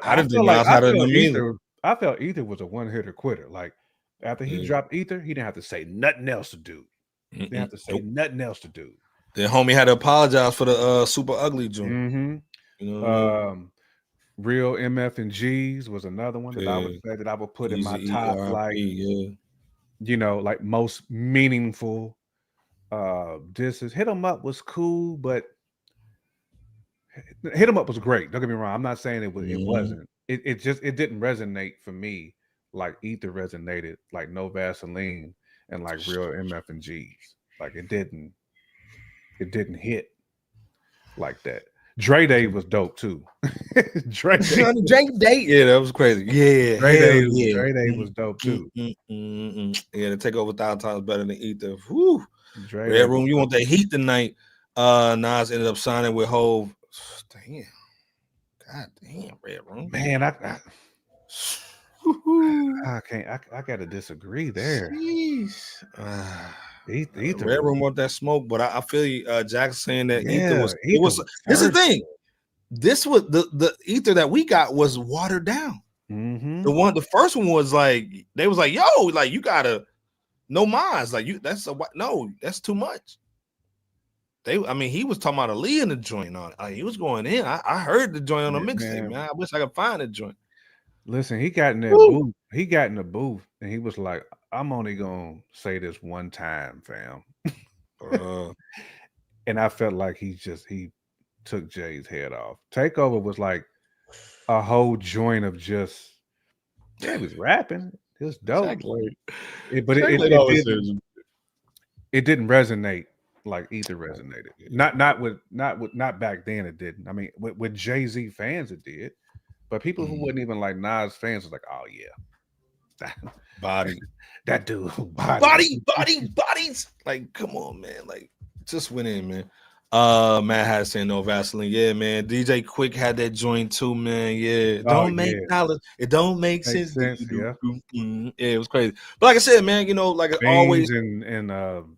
felt Ether was a one-hitter quitter. Like after he dropped Ether, he didn't have to say nothing else to do. He didn't have to say nothing else to do. Then homie had to apologize for the super ugly joint. Real MF and G's was another one that I would say that I would put in my top, most meaningful disses. Hit 'em Up was cool, but Hit 'em Up was great. Don't get me wrong. I'm not saying it wasn't. It didn't resonate for me like Ether resonated, like No Vaseline and like Real MF and G's. Like it didn't hit like that. Dre Day was dope too. Dre Day, that was crazy. Yeah, Dre Day was dope too. Yeah, to take over 1,000 times better than Ether. Whew. Red Room, you want that heat tonight? Nas ended up signing with Hove. Damn, god damn, Red Room. Man, I can't. I gotta disagree there. Ether. Red Room want that smoke, but I feel you. Jack's saying that Ether was. This is the thing. This was the Ether that we got was watered down. The first one was they was like, yo, like you gotta no minds, like you. That's too much. he was talking about Ali in the joint on it. He was going in. I heard the joint on the mixtape, man. I wish I could find the joint. Listen, he got in that booth. He got in the booth and he was like, I'm only gonna say this one time, fam. And I felt like he took Jay's head off. Takeover was like a whole joint of just he was rapping. It was dope. It didn't resonate like Ether resonated. Not back then it didn't. I mean, with Jay-Z fans it did. But people who wasn't even like Nas fans was like, oh yeah. Body. That dude. Bodies. Like, come on, man. Like, just went in, man. Matt has saying no Vaseline. Yeah, man. DJ Quick had that joint too, man. Yeah. Don't make dollars. It don't make sense. Yeah. Yeah, it was crazy. But like I said, man, you know, like Beans always and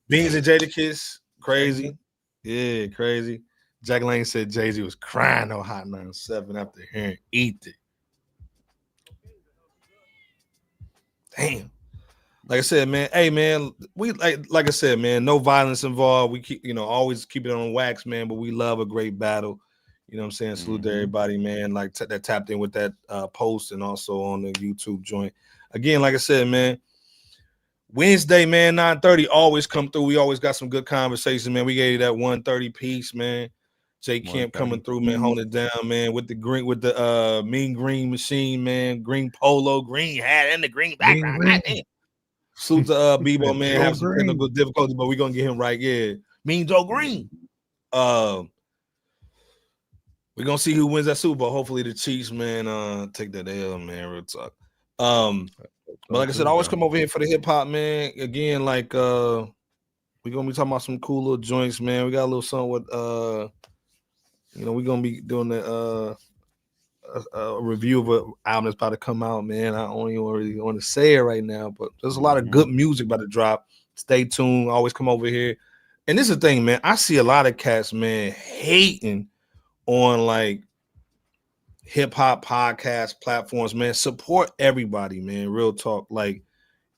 Beans and Jadakiss. Crazy. Yeah, crazy. Jack Lang said Jay-Z was crying on Hot 97 after hearing Eat It. Damn. Like I said, man, hey man, we like I said, man, no violence involved. We keep, always keep it on wax, man, but we love a great battle. You know what I'm saying? Salute to everybody, man, like that tapped in with that post and also on the YouTube joint. Again, like I said, man, Wednesday, man, 9:30 always come through. We always got some good conversations, man. We gave you that 1:30 piece, man. Jay Kemp coming through, man, holding it down, man, with the mean green machine, man, green polo, green hat, and the green background. Salute to Bebo, man, have some technical difficulty, but we're gonna get him right. Yeah, Mean Joe Green. We're gonna see who wins that Super Bowl. Hopefully the Chiefs, man, take that L, man. Real talk. But like I said, I always come over here for the hip hop, man. Again, like we're gonna be talking about some cool little joints, man. We got a little something with we're gonna be doing a review of an album that's about to come out, man. I don't even really want to say it right now, but there's a lot of good music about to drop. Stay tuned. Always come over here. And this is the thing, man. I see a lot of cats, man, hating on like hip hop podcast platforms, man. Support everybody, man. Real talk. Like,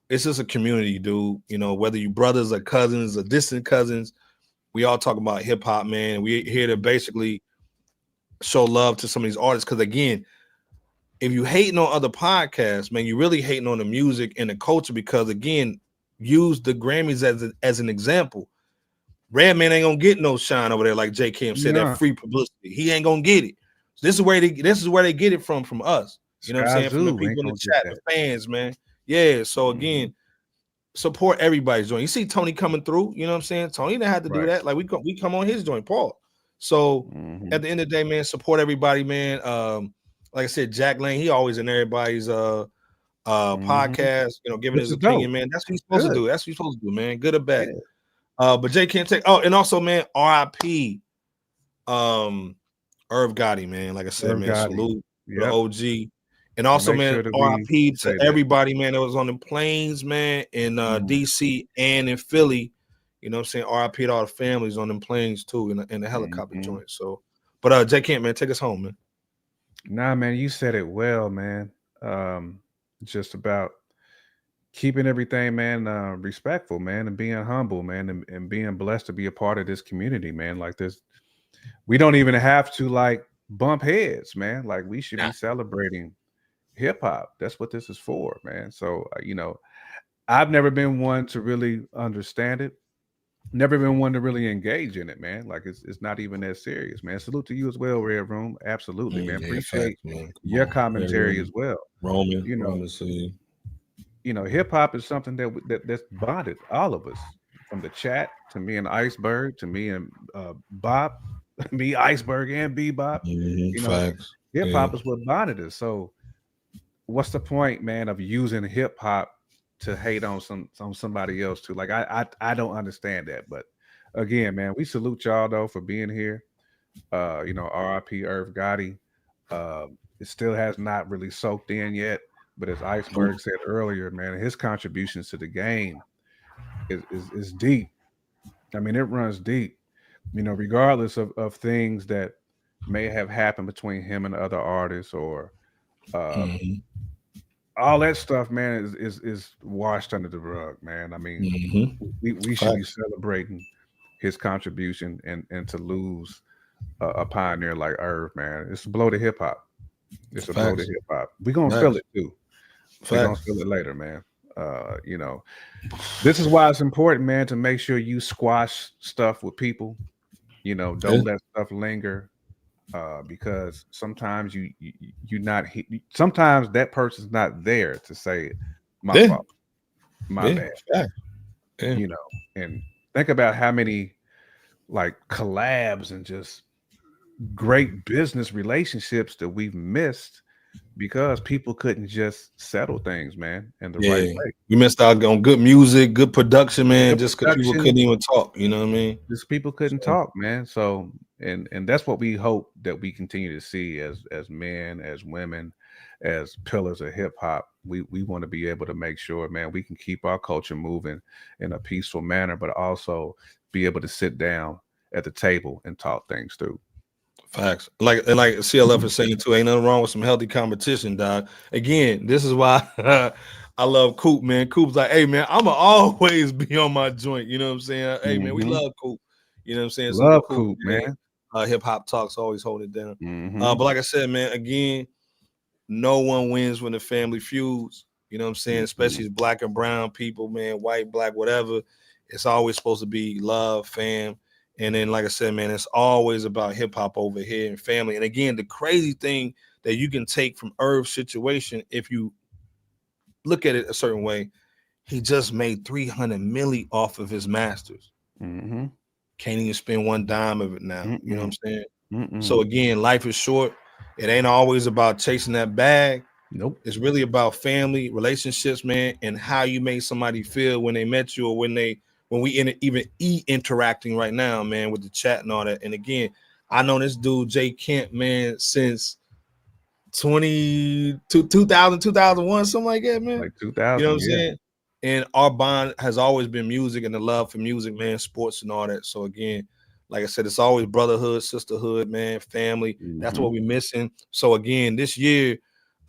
it's just a community, dude. Whether you brothers or cousins or distant cousins, we all talk about hip hop, man. We here to basically show love to some of these artists. Because again, if you hating on other podcasts, man, you really hating on the music and the culture. Because again, use the Grammys as an example. Redman ain't gonna get no shine over there, like J. Kim said, that free publicity. He ain't gonna get it. So this is where they get it from us. You know what I'm saying? From the people in the chat, the fans, man. Yeah. So again, support everybody's joint. You see Tony coming through. You know what I'm saying? Tony didn't have to do that. Like we come on his joint, Paul. So at the end of the day, man, support everybody, man. Like I said, Jack Lang, he always in everybody's podcast, giving his opinion, man. That's what he's supposed to do. That's what he's supposed to do, man. Good or bad. But Jay can't take. Oh, and also, man, R.I.P. Irv Gotti, man. Like I said, Irv man, Gotti. Salute the OG. And also, man, R.I.P. to everybody, man, that was on the planes, man, in DC and in Philly. You know what I'm saying? R.I.P. to all the families on them planes too, in the helicopter joint. So, but Jay Kemp, man, take us home, man. Nah, man, you said it well, man. Just about keeping everything, man, respectful, man, and being humble, man, and being blessed to be a part of this community, man. Like this, we don't even have to like bump heads, man. Like we should be celebrating hip hop. That's what this is for, man. So, I've never been one to really understand it. Never been one to really engage in it, man. Like it's not even that serious, man. Salute to you as well, Red Room. Absolutely, man. Appreciate your commentary as well. Roman, hip hop is something that's bonded all of us, from the chat to me and Iceberg to me and Bob, me Iceberg and Bebop. Hip hop is what bonded us. So, what's the point, man, of using hip hop to hate on somebody else too? Like I don't understand that. But again, man, we salute y'all though for being here. R.I.P. Irv Gotti. It still has not really soaked in yet, but as Iceberg said earlier, man, his contributions to the game is deep. I mean, it runs deep. Regardless of things that may have happened between him and other artists or all that stuff, man, is washed under the rug, man. I mean, we should be celebrating his contribution and to lose a pioneer like Irv, man. It's a blow to hip hop. It's a blow to hip hop. We're gonna feel it too. We're gonna feel it later, man. You know, this is why it's important, man, to make sure you squash stuff with people. You know, don't let stuff linger. Because sometimes you're not. Sometimes that person's not there to say my fault, my bad. You know, and think about how many like collabs and just great business relationships that we've missed because people couldn't just settle things, man, in the right way. We missed out on good music, good production, man, just because people couldn't even talk. You know what I mean? Just people couldn't talk, man. So and that's what we hope that we continue to see as men, as women, as pillars of hip hop. We want to be able to make sure, man, we can keep our culture moving in a peaceful manner, but also be able to sit down at the table and talk things through. Facts. Like CLF is saying too, ain't nothing wrong with some healthy competition, dog. Again, this is why I love Coop, man. Coop's like, hey man, I'ma always be on my joint. You know what I'm saying? Hey man, we love Coop. You know what I'm saying? Love Coop, man. Hip hop talks always hold it down. But like I said, man, again, no one wins when the family feuds. You know what I'm saying? Especially black and brown people, man, white, black, whatever. It's always supposed to be love, fam. And then, like I said, man, it's always about hip hop over here and family. And again, the crazy thing that you can take from Irv's situation, if you look at it a certain way, he just made $300 million off of his masters. Can't even spend one dime of it now. You know what I'm saying? So again, life is short. It ain't always about chasing that bag. Nope. It's really about family, relationships, man, and how you make somebody feel when they met you or when we even interacting right now, man, with the chat and all that. And again, I know this dude, Jay Kemp, man, since 2000, 2001, something like that, man. Like 2000, you know what I'm saying? And our bond has always been music and the love for music, man, sports and all that. So again, like I said, it's always brotherhood, sisterhood, man, family. That's what we're missing. So again, this year,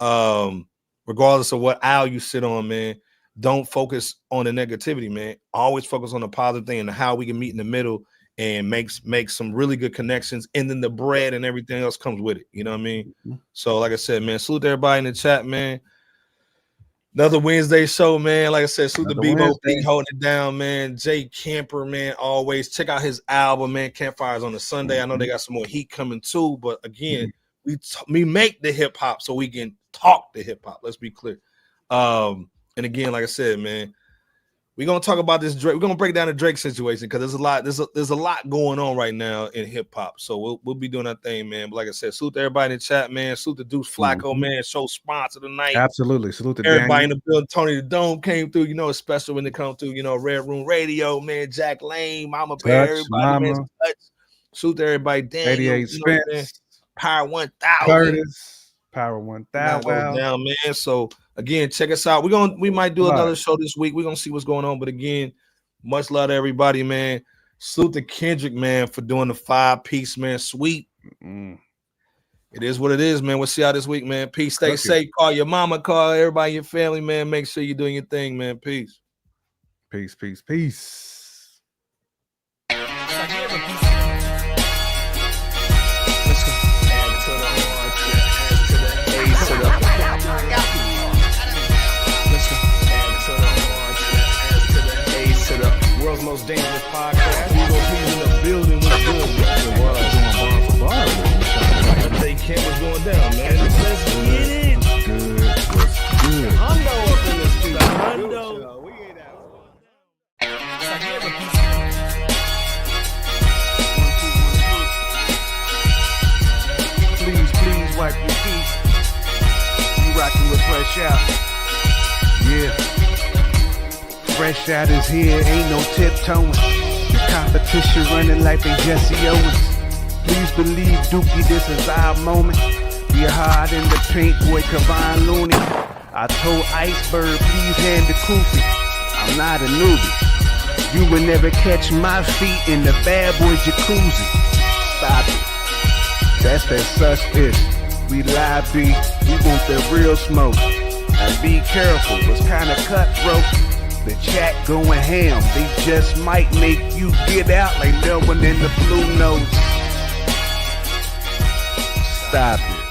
regardless of what aisle you sit on, man, don't focus on the negativity, man. Always focus on the positive thing and how we can meet in the middle and make some really good connections. And then the bread and everything else comes with it. You know what I mean? So like I said, man, salute to everybody in the chat, man. Another Wednesday show, man. Like I said, salute to Bebo P holding it down, man. Jay Camper, man. Always check out his album, man. Campfires on a Sunday. I know they got some more heat coming too, but again, we make the hip hop so we can talk the hip hop. Let's be clear. And again, like I said, man, we're gonna talk about this Drake. We're gonna break down the Drake situation because there's a lot going on right now in hip hop. So we'll be doing that thing, man. But like I said, salute to everybody in the chat, man. Salute to Deuce Flacco, man. Show sponsor tonight. Absolutely. Salute to everybody Daniel. in the building. Tony the Dome came through. You know, it's special when they come through. You know, Red Room Radio, man. Jack Lane, Mama Bear, everybody. Man, salute to everybody. Daniel, 88 Spence, Power 1000, Curtis, Power 1000. Down, man. So. Again, check us out. We might do another show this week. We're gonna see what's going on. But again, much love to everybody, man. Salute to Kendrick, man, for doing the 5-piece, man. Sweet. It is what it is, man. We'll see y'all this week, man. Peace. Stay safe. Call your mama, call everybody, your family, man. Make sure you're doing your thing, man. Peace. Peace, peace, peace. World's most dangerous podcast. We go please in the building with good. The world doing bar for bar. They Kemp was going down, man. Let's get it. What's good? Hundo up in this studio. Hundo. We ain't Please wipe your feet. You rocking with FRSHOUT. Yeah. FRSHOUT is here, ain't no tiptoeing. The competition running like they Jesse Owens. Please believe, Doechii, this is our moment. We hard in the paint, boy, Kavon Looney. I told Iceberg, please hand the koofy. I'm not a newbie. You will never catch my feet in the bad boy jacuzzi. Stop it. That's that such-ish. We live beat, we want that real smoke. And be careful, it's kinda cutthroat. The chat going ham. They just might make you get out like Melvin in the Blue Notes. Stop it.